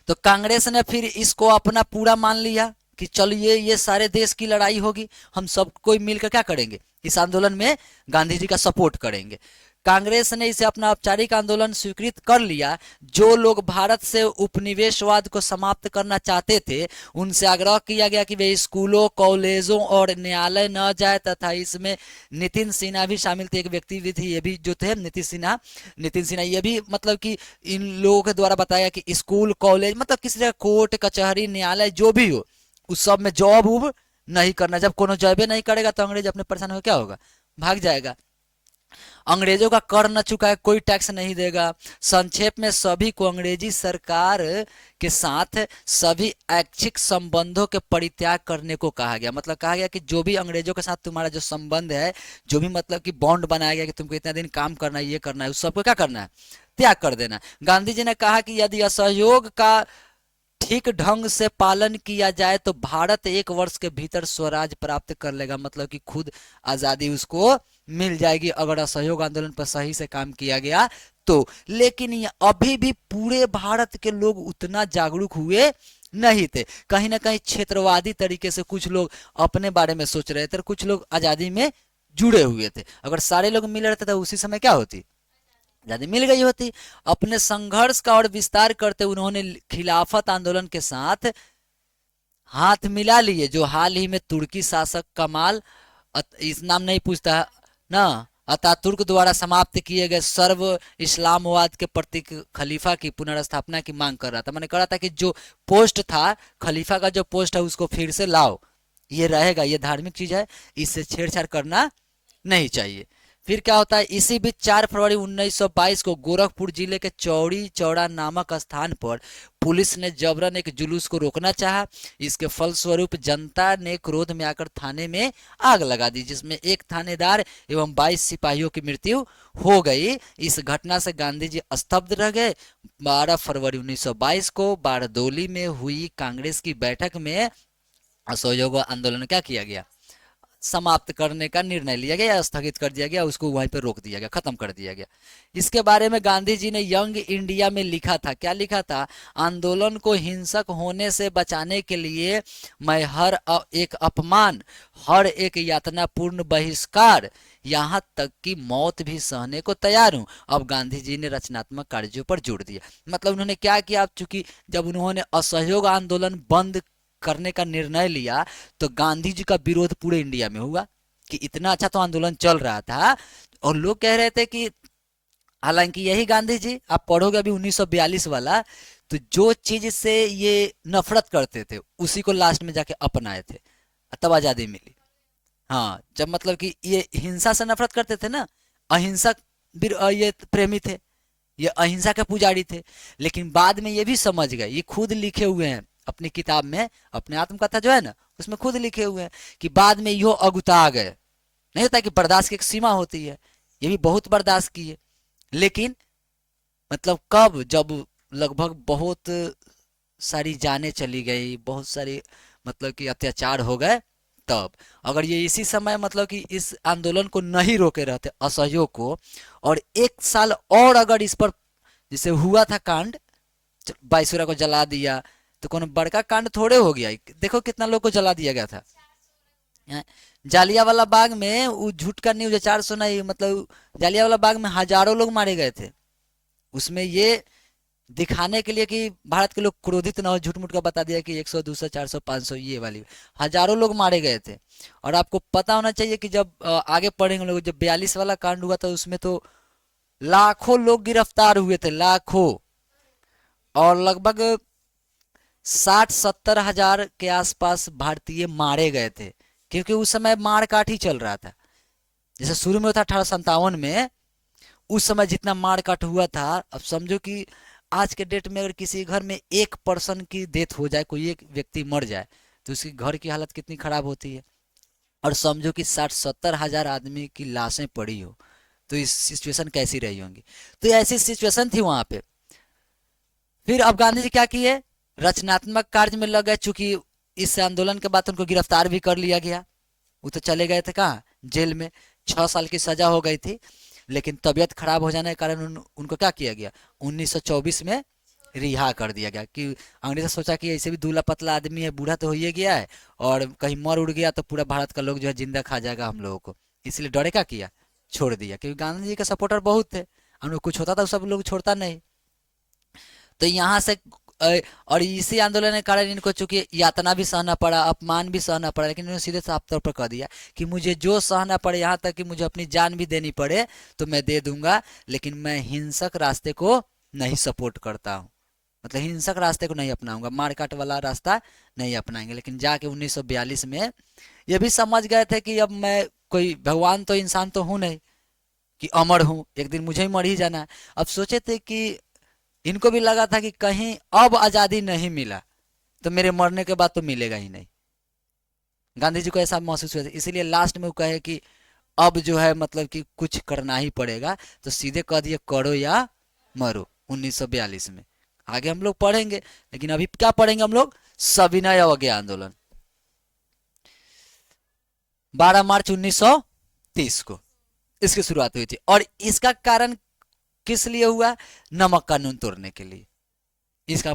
तो कांग्रेस ने फिर इसको अपना पूरा मान लिया कि चलिए ये सारे देश की लड़ाई होगी, हम सब कोई मिलकर क्या करेंगे, इस आंदोलन में गांधी जी का सपोर्ट करेंगे। कांग्रेस ने इसे अपना औपचारिक आंदोलन स्वीकृत कर लिया। जो लोग भारत से उपनिवेशवाद को समाप्त करना चाहते थे उनसे आग्रह किया गया कि वे स्कूलों, कॉलेजों और न्यायालय न जाए, तथा इसमें नितिन सिन्हा भी शामिल थे। एक व्यक्ति भी थे, ये भी जो थे नितिन सिन्हा ये भी मतलब कि इन लोगों के द्वारा बताया कि स्कूल, कॉलेज मतलब किसी जगह कोर्ट कचहरी न्यायालय जो भी हो उस सब में जॉब उब नहीं करना। जब कोनो जॉबे नहीं करेगा तो अंग्रेज अपने परेशान हो क्या होगा, भाग जाएगा। अंग्रेजों का कर न चुका है, कोई टैक्स नहीं देगा। संक्षेप में सभी को अंग्रेजी सरकार के साथ सभी ऐच्छिक संबंधों के परित्याग करने को कहा गया। मतलब कहा गया कि जो भी अंग्रेजों के साथ तुम्हारा जो संबंध है, जो भी मतलब कि बॉन्ड बनाया गया कि तुमको इतना दिन काम करना है, ये करना है, उस सबको क्या करना है, त्याग कर देना। गांधी जी ने कहा कि यदि असहयोग का ठीक ढंग से पालन किया जाए तो भारत 1 वर्ष के भीतर स्वराज प्राप्त कर लेगा। मतलब कि खुद आजादी उसको मिल जाएगी अगर असहयोग आंदोलन पर सही से काम किया गया तो। लेकिन ये अभी भी पूरे भारत के लोग उतना जागरूक हुए नहीं थे। कहीं ना कहीं क्षेत्रवादी तरीके से कुछ लोग अपने बारे में सोच रहे थे, कुछ लोग आजादी में जुड़े हुए थे। अगर सारे लोग मिल रहे थे तो उसी समय क्या होती, आजादी मिल गई होती। अपने संघर्ष का और विस्तार करते उन्होंने खिलाफत आंदोलन के साथ हाथ मिला लिए। जो हाल ही में तुर्की शासक कमाल, इस नाम नहीं पूछता ना, अतातुर्क द्वारा समाप्त किए गए सर्व इस्लामवाद के प्रतीक खलीफा की पुनर्स्थापना की मांग कर रहा था। मैंने कहा था कि जो पोस्ट था खलीफा का, जो पोस्ट है उसको फिर से लाओ, ये रहेगा, ये धार्मिक चीज है, इससे छेड़छाड़ करना नहीं चाहिए। फिर क्या होता है, इसी बीच 4 फरवरी 1922 को गोरखपुर जिले के चौड़ी चौड़ा नामक स्थान पर पुलिस ने जबरन एक जुलूस को रोकना चाहा। इसके फलस्वरूप जनता ने क्रोध में आकर थाने में आग लगा दी, जिसमें एक थानेदार एवं 22 सिपाहियों की मृत्यु हो गई। इस घटना से गांधी जी स्तब्ध रह गए। 12 फरवरी 1922 को बारदोली में हुई कांग्रेस की बैठक में असहयोग आंदोलन क्या किया गया, समाप्त करने का निर्णय लिया गया, स्थगित कर दिया गया, उसको वहीं पर रोक दिया गया, खत्म कर दिया गया। इसके बारे में गांधी जी ने यंग इंडिया में लिखा था, क्या लिखा था, आंदोलन को हिंसक होने से बचाने के लिए मैं हर एक अपमान, हर एक यातनापूर्ण बहिष्कार, यहाँ तक कि मौत भी सहने को तैयार हूँ। अब गांधी जी ने रचनात्मक कार्यों पर जोर दिया। मतलब उन्होंने क्या किया, चूंकि जब उन्होंने असहयोग आंदोलन बंद करने का निर्णय लिया तो गांधी जी का विरोध पूरे इंडिया में हुआ कि इतना अच्छा तो आंदोलन चल रहा था और लोग कह रहे थे कि, हालांकि यही गांधी जी आप पढ़ोगे अभी 1942 वाला, तो जो चीज से ये नफरत करते थे उसी को लास्ट में जाके अपनाए थे, तब आजादी मिली। हाँ, जब मतलब कि ये हिंसा से नफरत करते थे ना, अहिंसक ये प्रेमी थे, ये अहिंसा के पुजारी थे। लेकिन बाद में ये भी समझ गए, ये खुद लिखे हुए हैं अपनी किताब में, अपने आत्मकथा जो है ना उसमें खुद लिखे हुए हैं कि बाद में यो अगुता गए। नहीं होता कि बर्दाश्त की एक सीमा होती है, ये भी बहुत बर्दाश्त किए। लेकिन मतलब कब, जब लगभग बहुत सारी जानें चली गई, बहुत सारी मतलब कि अत्याचार हो गए, तब अगर ये इसी समय मतलब कि इस आंदोलन को नहीं रोके रहते, असहयोग को, और 1 साल और अगर इस पर जैसे हुआ था कांड, बाईसुरा को जला दिया, तो कौन बड़का कांड थोड़े हो गया। देखो कितना लोग को जला दिया गया था। जालियावाला बाग में वो झूठ का न्यूज 400 नहीं, मतलब जालियावाला बाग में हजारों लोग मारे गए थे। उसमें ये दिखाने के लिए कि भारत के लोग क्रोधित ना हो, झूठ मूठ का बता दिया कि 100, 200, 400, 500 ये वाली, हजारों लोग मारे गए थे। और आपको पता होना चाहिए कि जब आगे पढ़ेंगे लोग, जब 42 वाला कांड हुआ था उसमें तो लाखों लोग गिरफ्तार हुए थे, लाखों, और लगभग 60-70 हजार के आसपास भारतीय मारे गए थे, क्योंकि उस समय मार काट ही चल रहा था। जैसे शुरू में था 1857 में, उस समय जितना मार काट हुआ था, अब समझो कि आज के डेट में अगर किसी घर में 1 पर्सन की डेथ हो जाए, कोई एक व्यक्ति मर जाए, तो उसकी घर की हालत कितनी खराब होती है और समझो कि 60-70 हजार आदमी की लाशें पड़ी हो, तो इस सिचुएशन कैसी रही होंगी। तो ऐसी सिचुएशन थी वहां पे। फिर अब गांधी जी क्या किए, रचनात्मक कार्य में लग गए। चूंकि इस आंदोलन के बाद उनको गिरफ्तार भी कर लिया गया, वो तो चले गए थे कहाँ, जेल में। 6 साल की सजा हो गई थी, लेकिन तबीयत खराब हो जाने के कारण उनको क्या किया गया, 1924 में रिहा कर दिया गया। कि अंग्रेज ने सोचा कि ऐसे भी दूल्हा पतला आदमी है, बूढ़ा तो हो ही गया है, और कहीं मर उड़ गया तो पूरा भारत का लोग जो है जिंदा खा जाएगा हम लोगों को, इसलिए डरे क्या किया, छोड़ दिया। क्योंकि गांधी जी के सपोर्टर बहुत थे, उनको कुछ होता था सब लोग छोड़ता नहीं। तो यहाँ से और इसी आंदोलन के कारण इनको चूंकि यातना भी सहना पड़ा, अपमान भी सहना पड़ा, लेकिन इन्होंने सीधे साफ तौर पर कह दिया कि मुझे जो सहना पड़े, यहाँ तक कि मुझे अपनी जान भी देनी पड़े तो मैं दे दूंगा, लेकिन मैं हिंसक रास्ते को नहीं सपोर्ट करता हूँ। मतलब हिंसक रास्ते को नहीं अपनाऊंगा, मारकाट वाला रास्ता नहीं अपनाएंगे। लेकिन जाके 1942 में ये भी समझ गए थे कि अब मैं कोई भगवान तो इंसान तो हूँ नहीं कि अमर हूँ, एक दिन मुझे ही मर ही जाना है। अब सोचे थे कि इनको भी लगा था कि कहीं अब आज़ादी नहीं मिला तो मेरे मरने के बाद तो मिलेगा ही नहीं। गांधी जी को ऐसा महसूस हुआ था, इसीलिए लास्ट में वो कहे कि अब जो है मतलब कि कुछ करना ही पड़ेगा, तो सीधे कह दिए करो या मरो 1942 में। आगे हम लोग पढ़ेंगे, लेकिन अभी क्या पढ़ेंगे हम लोग, सविनय अवज्ञा आंदोलन 12 मार्च 1930 को इसकी शुरुआत हुई थी। और इसका कारण किस लिए हुआ, नमक कानून तोड़ने के लिए इसका।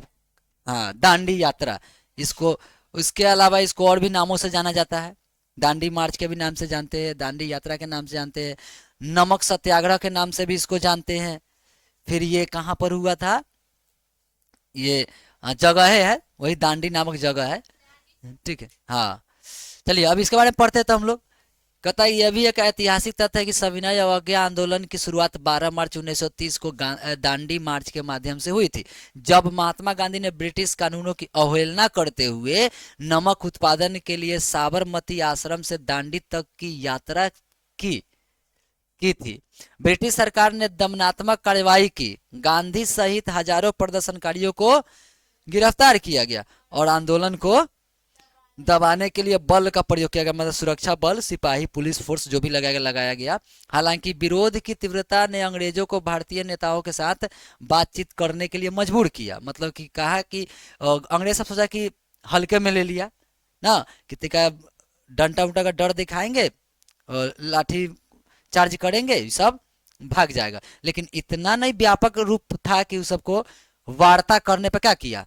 हाँ, दांडी यात्रा इसको, उसके अलावा इसको और भी नामों से जाना जाता है। दांडी मार्च के भी नाम से जानते हैं, दांडी यात्रा के नाम से जानते हैं, नमक सत्याग्रह के नाम से भी इसको जानते हैं। फिर ये कहाँ पर हुआ था, ये जगह है वही दांडी नामक जगह है, ठीक है। हाँ, चलिए अब इसके बारे में पढ़ते हैं तो हम लोग। कहता है यह भी एक ऐतिहासिक तथ्य है कि सविनय अवज्ञा आंदोलन की शुरुआत 12 मार्च 1930 को दांडी मार्च के माध्यम से हुई थी, जब महात्मा गांधी ने ब्रिटिश कानूनों की अवहेलना करते हुए नमक उत्पादन के लिए साबरमती आश्रम से दांडी तक की यात्रा की की थी। ब्रिटिश सरकार ने दमनात्मक कार्रवाई की, गांधी सहित हजारों प्रदर्शनकारियों को गिरफ्तार किया गया और आंदोलन को दबाने के लिए बल का प्रयोग किया गया, मतलब सुरक्षा बल, सिपाही, पुलिस फोर्स जो भी लगाया गया। हालांकि विरोध की तीव्रता ने अंग्रेजों को भारतीय नेताओं के साथ बातचीत करने के लिए मजबूर किया। मतलब कि कहा कि अंग्रेज सब सोचा कि हल्के में ले लिया ना, कितने का डंटा उंटा का डर दिखाएंगे और लाठी चार्ज करेंगे, सब भाग जाएगा। लेकिन इतना नहीं व्यापक रूप था कि उस सबको वार्ता करने पर क्या किया,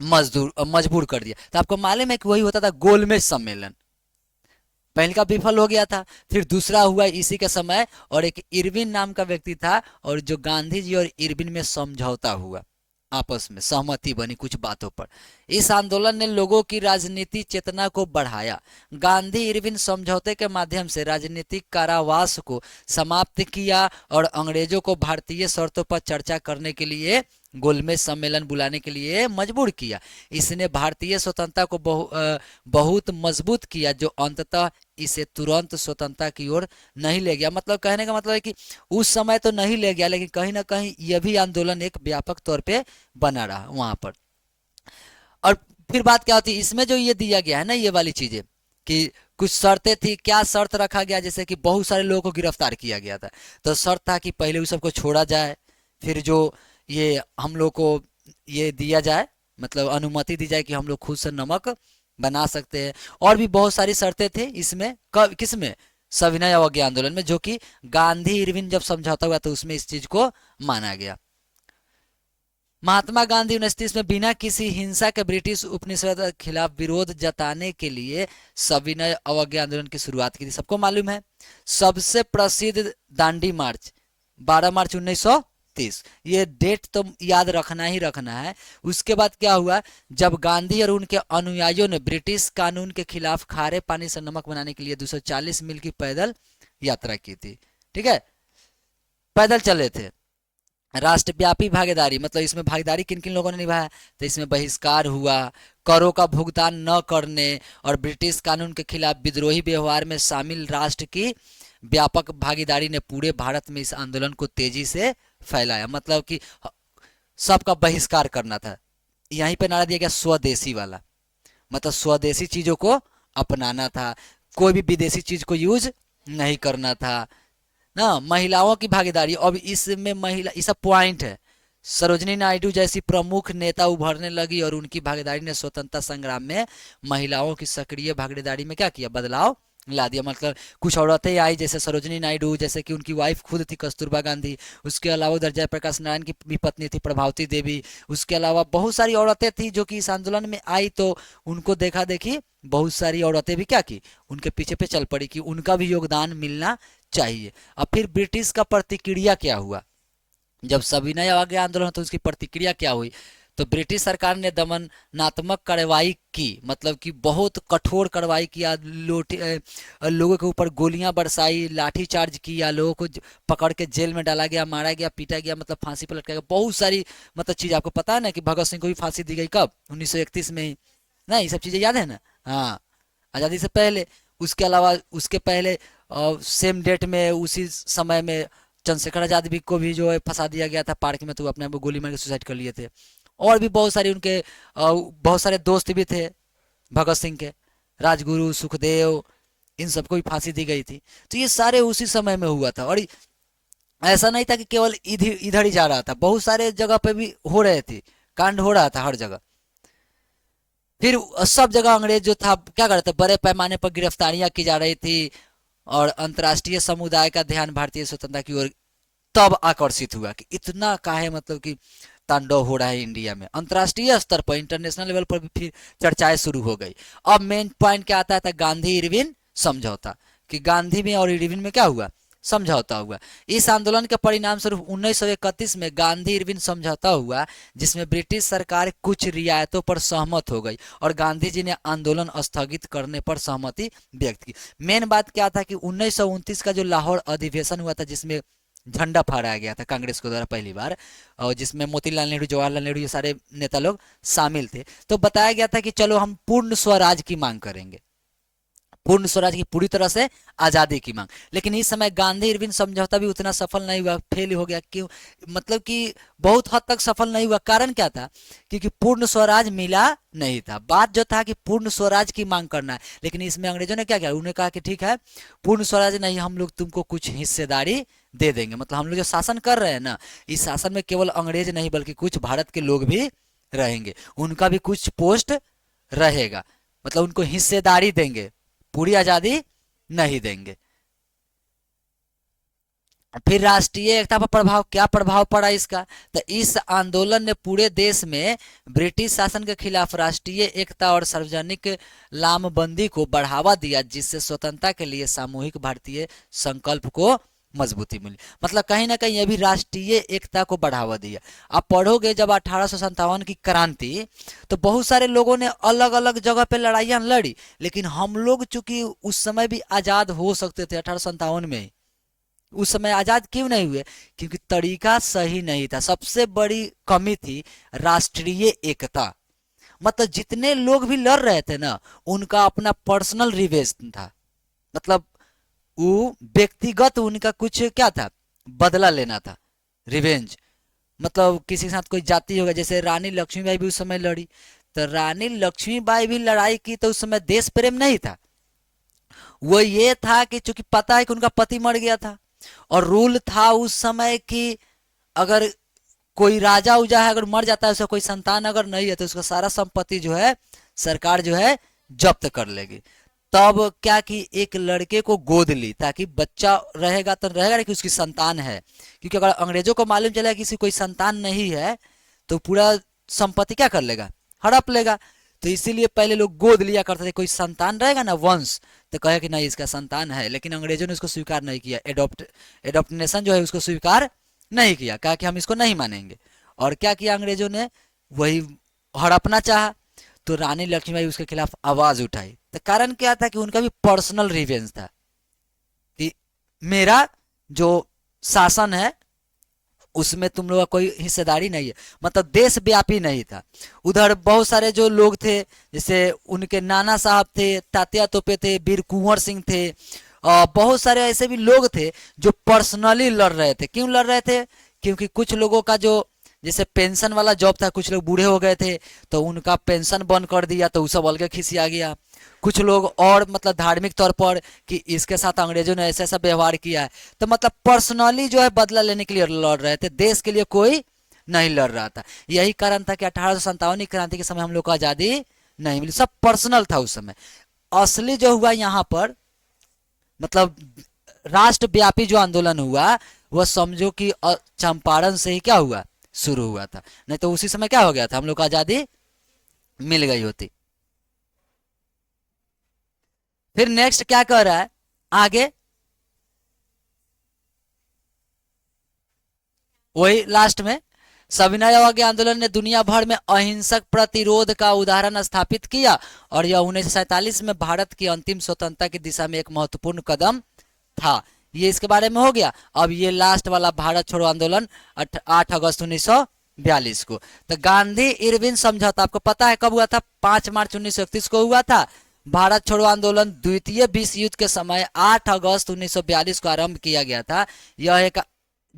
मजबूर कर दिया। तो आपको मालूम है कि वही होता था गोलमेज सम्मेलन, पहले का विफल हो गया था, फिर दूसरा हुआ इसी के समय, और एक इरविन नाम का व्यक्ति था, और जो गांधी जी और इरविन में समझौता हुआ, आपस में सहमति बनी कुछ बातों पर। इस आंदोलन ने लोगों की राजनीति चेतना को बढ़ाया। गांधी इरविन समझौते के माध्यम से राजनीतिक कारावास को समाप्त किया और अंग्रेजों को भारतीय शर्तों पर चर्चा करने के लिए गोलमेज सम्मेलन बुलाने के लिए मजबूर किया। इसने भारतीय स्वतंत्रता को बहुत मजबूत किया, जो अंततः इसे तुरंत स्वतंत्रता की ओर नहीं ले गया। मतलब कहने का मतलब है कि उस समय तो नहीं ले गया, लेकिन कहीं ना कहीं यह भी आंदोलन एक व्यापक तौर पे बना रहा वहां पर। और फिर बात क्या होती है इसमें, जो ये दिया गया है ना, ये वाली चीजें कि कुछ शर्तें थी। क्या शर्त रखा गया, जैसे कि बहुत सारे लोगों को गिरफ्तार किया गया था, तो शर्त था कि पहले उस सबको छोड़ा जाए, फिर जो ये हम लोग को ये दिया जाए, मतलब अनुमति दी जाए कि हम लोग खुद से नमक बना सकते हैं। और भी बहुत सारी शर्तें थी इसमें, किसमें, सविनय अवज्ञा आंदोलन में, जो कि गांधी इरविन जब समझौता हुआ तो उसमें इस चीज को माना गया। महात्मा गांधी 1930 में बिना किसी हिंसा के ब्रिटिश उपनिषद के खिलाफ विरोध जताने के लिए सविनय अवज्ञा आंदोलन की शुरुआत की थी। सबको मालूम है सबसे प्रसिद्ध दांडी मार्च 12 मार्च 1930, ये डेट तो याद रखना ही रखना है। उसके बाद क्या हुआ, जब गांधी और उनके अनुयायियों ने ब्रिटिश कानून के खिलाफ खारे पानी से नमक बनाने के लिए 240 मील की पैदल यात्रा की थी। ठीक है, पैदल चले थे। राष्ट्रव्यापी भागीदारी, मतलब इसमें भागीदारी किन किन लोगों ने निभाया, तो इसमें बहिष्कार हुआ, करों का भुगतान न करने और ब्रिटिश कानून के खिलाफ विद्रोही व्यवहार में शामिल राष्ट्र की व्यापक भागीदारी ने पूरे भारत में इस आंदोलन को तेजी से फैलाया। मतलब कि सबका बहिष्कार करना था। यहीं पे नारा दिया गया स्वदेशी वाला, मतलब स्वदेशी चीजों को अपनाना था। कोई भी विदेशी चीज को यूज नहीं करना था ना। महिलाओं की भागीदारी, अब इसमें महिला, ये सब पॉइंट है। सरोजनी नायडू जैसी प्रमुख नेता उभरने लगी और उनकी भागीदारी ने स्वतंत्रता संग्राम में महिलाओं की सक्रिय भागीदारी में क्या किया, बदलाव ला दिया। मतलब कुछ औरतें आई जैसे सरोजनी नायडू, जैसे कि उनकी वाइफ खुद थी कस्तूरबा गांधी, उसके अलावा उधर जयप्रकाश नारायण की भी पत्नी थी प्रभावती देवी, उसके अलावा बहुत सारी औरतें थी जो कि इस आंदोलन में आई। तो उनको देखा देखी बहुत सारी औरतें भी क्या की, उनके पीछे पे चल पड़ी कि उनका भी योगदान मिलना चाहिए। अब फिर ब्रिटिश का प्रतिक्रिया क्या हुआ, जब सविनय आगे आंदोलन तो उसकी प्रतिक्रिया क्या हुई, तो ब्रिटिश सरकार ने दमनात्मक कार्रवाई की, मतलब कि बहुत कठोर कार्रवाई किया, लोगों के ऊपर गोलियां बरसाई, लाठी चार्ज किया, लोगों को पकड़ के जेल में डाला गया, मारा गया, पीटा गया, मतलब फांसी पर लटकाया गया, बहुत सारी मतलब चीज़। आपको पता है ना कि भगत सिंह को भी फांसी दी गई कब, 1931 में ही ना, ये सब चीज़ें याद है ना। हाँ, आज़ादी से पहले। उसके अलावा उसके पहले सेम डेट में उसी समय में चंद्रशेखर आजाद भी को भी जो है फंसा दिया गया था पार्क में, तो वो अपने आप को गोली मार के सुसाइड कर लिए थे। और भी बहुत सारे उनके बहुत सारे दोस्त भी थे भगत सिंह के, राजगुरु, सुखदेव, इन सबको भी फांसी दी गई थी। तो ये सारे उसी समय में हुआ था। और ऐसा नहीं था कि केवल इधर इधर ही जा रहा था, बहुत सारे जगह पे भी हो रहे थे, कांड हो रहा था हर जगह। फिर सब जगह अंग्रेज जो था क्या कर रहे थे, बड़े पैमाने पर गिरफ्तारियां की जा रही थी और अंतर्राष्ट्रीय समुदाय का ध्यान भारतीय स्वतंत्रता की ओर तब आकर्षित हुआ कि इतना काहे मतलब कि तांडव हो रहा है इंडिया में। अंतर्राष्ट्रीय स्तर पर, इंटरनेशनल लेवल पर भी फिर चर्चाएं शुरू हो गई। अब मेन पॉइंट क्या आता था, गांधी इरविन समझौता, कि गांधी में और इरविन में क्या हुआ, समझौता हुआ। इस आंदोलन के परिणाम स्वरूप 1931 में गांधी इरविन समझौता हुआ, जिसमें ब्रिटिश सरकार कुछ रियायतों पर सहमत हो गई और गांधी जी ने आंदोलन स्थगित करने पर सहमति व्यक्त की। मेन बात क्या था कि 1929 का जो लाहौर अधिवेशन हुआ था, जिसमें झंडा फहराया गया था कांग्रेस के द्वारा पहली बार, और जिसमें मोतीलाल नेहरू, जवाहरलाल नेहरू, ये सारे नेता लोग शामिल थे, तो बताया गया था कि चलो हम पूर्ण स्वराज की मांग करेंगे, पूर्ण स्वराज की पूरी तरह से आजादी की मांग। लेकिन इस समय गांधी इरविन समझौता भी उतना सफल नहीं हुआ, फेल हो गया। क्यों, मतलब कि बहुत हद तक सफल नहीं हुआ। कारण क्या था, क्योंकि पूर्ण स्वराज मिला नहीं था। बात जो था कि पूर्ण स्वराज की मांग करना है, लेकिन इसमें अंग्रेजों ने क्या किया, उन्होंने कहा कि ठीक है पूर्ण स्वराज नहीं, हम लोग तुमको कुछ हिस्सेदारी दे देंगे। मतलब हम लोग जो शासन कर रहे हैं ना, इस शासन में केवल अंग्रेज नहीं बल्कि कुछ भारत के लोग भी रहेंगे, उनका भी कुछ पोस्ट रहेगा, मतलब उनको हिस्सेदारी देंगे, पूरी आजादी नहीं देंगे। फिर राष्ट्रीय एकता पर प्रभाव, क्या प्रभाव पड़ा इसका, तो इस आंदोलन ने पूरे देश में ब्रिटिश शासन के खिलाफ राष्ट्रीय एकता और सार्वजनिक लामबंदी को बढ़ावा दिया, जिससे स्वतंत्रता के लिए सामूहिक भारतीय संकल्प को मजबूती मिली। मतलब कहीं ना कहीं ये भी राष्ट्रीय एकता को बढ़ावा दिया। आप पढ़ोगे जब 1857 की क्रांति, तो बहुत सारे लोगों ने अलग अलग जगह पे लड़ाइयाँ लड़ी, लेकिन हम लोग चूंकि उस समय भी आज़ाद हो सकते थे 1857 में ही, उस समय आज़ाद क्यों नहीं हुए, क्योंकि तरीका सही नहीं था। सबसे बड़ी कमी थी राष्ट्रीय एकता। मतलब जितने लोग भी लड़ रहे थे ना, उनका अपना पर्सनल रिवेंज था, मतलब वो व्यक्तिगत उनका कुछ क्या था, बदला लेना था, रिवेंज। मतलब किसी के साथ कोई जाति होगा, जैसे रानी लक्ष्मीबाई भी उस समय लड़ी, तो रानी लक्ष्मीबाई भी लड़ाई की, तो उस समय देश प्रेम नहीं था, वो ये था कि चूंकि पता है कि उनका पति मर गया था, और रूल था उस समय कि अगर कोई राजा उजा है, अगर मर जाता है, उसका कोई संतान अगर नहीं है, तो उसका सारा संपत्ति जो है सरकार जो है जब्त कर लेगी। तब क्या कि एक लड़के को गोद ली, ताकि बच्चा रहेगा तो रहेगा कि उसकी संतान है, क्योंकि अगर अंग्रेजों को मालूम चला कि किसी कोई संतान नहीं है, तो पूरा संपत्ति क्या कर लेगा, हड़प लेगा। तो इसीलिए पहले लोग गोद लिया करते थे, कोई संतान रहेगा ना, वंश, तो कहे कि नहीं इसका संतान है। लेकिन अंग्रेजों ने उसको स्वीकार नहीं किया, एडॉप्टेशन जो है उसको स्वीकार नहीं किया, कहा कि हम इसको नहीं मानेंगे। और क्या किया अंग्रेजों ने, वही हड़पना चाहा, तो रानी लक्ष्मीबाई उसके खिलाफ आवाज उठाई। तो कारण क्या था कि उनका भी पर्सनल रिवेंज था कि मेरा जो शासन है उसमें तुम लोग का कोई हिस्सेदारी नहीं है, मतलब देशव्यापी नहीं था। उधर बहुत सारे जो लोग थे, जैसे उनके नाना साहब थे, तात्या तोपे थे, वीर कुंवर सिंह थे, बहुत सारे ऐसे भी लोग थे जो पर्सनली लड़ रहे थे। क्यों लड़ रहे थे, क्योंकि कुछ लोगों का जो जैसे पेंशन वाला जॉब था, कुछ लोग बूढ़े हो गए थे तो उनका पेंशन बंद कर दिया, तो वो सब अलग खिसिया गया। कुछ लोग और मतलब धार्मिक तौर पर कि इसके साथ अंग्रेजों ने ऐसा ऐसा व्यवहार किया है, तो मतलब पर्सनली जो है बदला लेने के लिए लड़ रहे थे, देश के लिए कोई नहीं लड़ रहा था। यही कारण था कि 1857 की क्रांति के समय हम लोग को आज़ादी नहीं मिली, सब पर्सनल था उस समय। असली जो हुआ यहाँ पर मतलब राष्ट्रव्यापी जो आंदोलन हुआ वह समझो कि चंपारण से ही क्या हुआ, शुरू हुआ था, नहीं तो उसी समय क्या हो गया था, हम लोग को आजादी मिल गई होती। फिर नेक्स्ट क्या कह रहा है आगे, वही लास्ट में, सविनय अवज्ञा आंदोलन ने दुनिया भर में अहिंसक प्रतिरोध का उदाहरण स्थापित किया और यह 1947 में भारत की अंतिम स्वतंत्रता की दिशा में एक महत्वपूर्ण कदम था। ये इसके बारे में हो गया। अब ये लास्ट वाला भारत छोड़ो आंदोलन 8 अगस्त 1942 को। तो गांधी इरविन समझौता आपको पता है कब हुआ था, 5 मार्च 1931 को हुआ था। भारत छोड़ो आंदोलन द्वितीय विश्व युद्ध के समय 8 अगस्त 1942 को आरंभ किया गया था। यह एक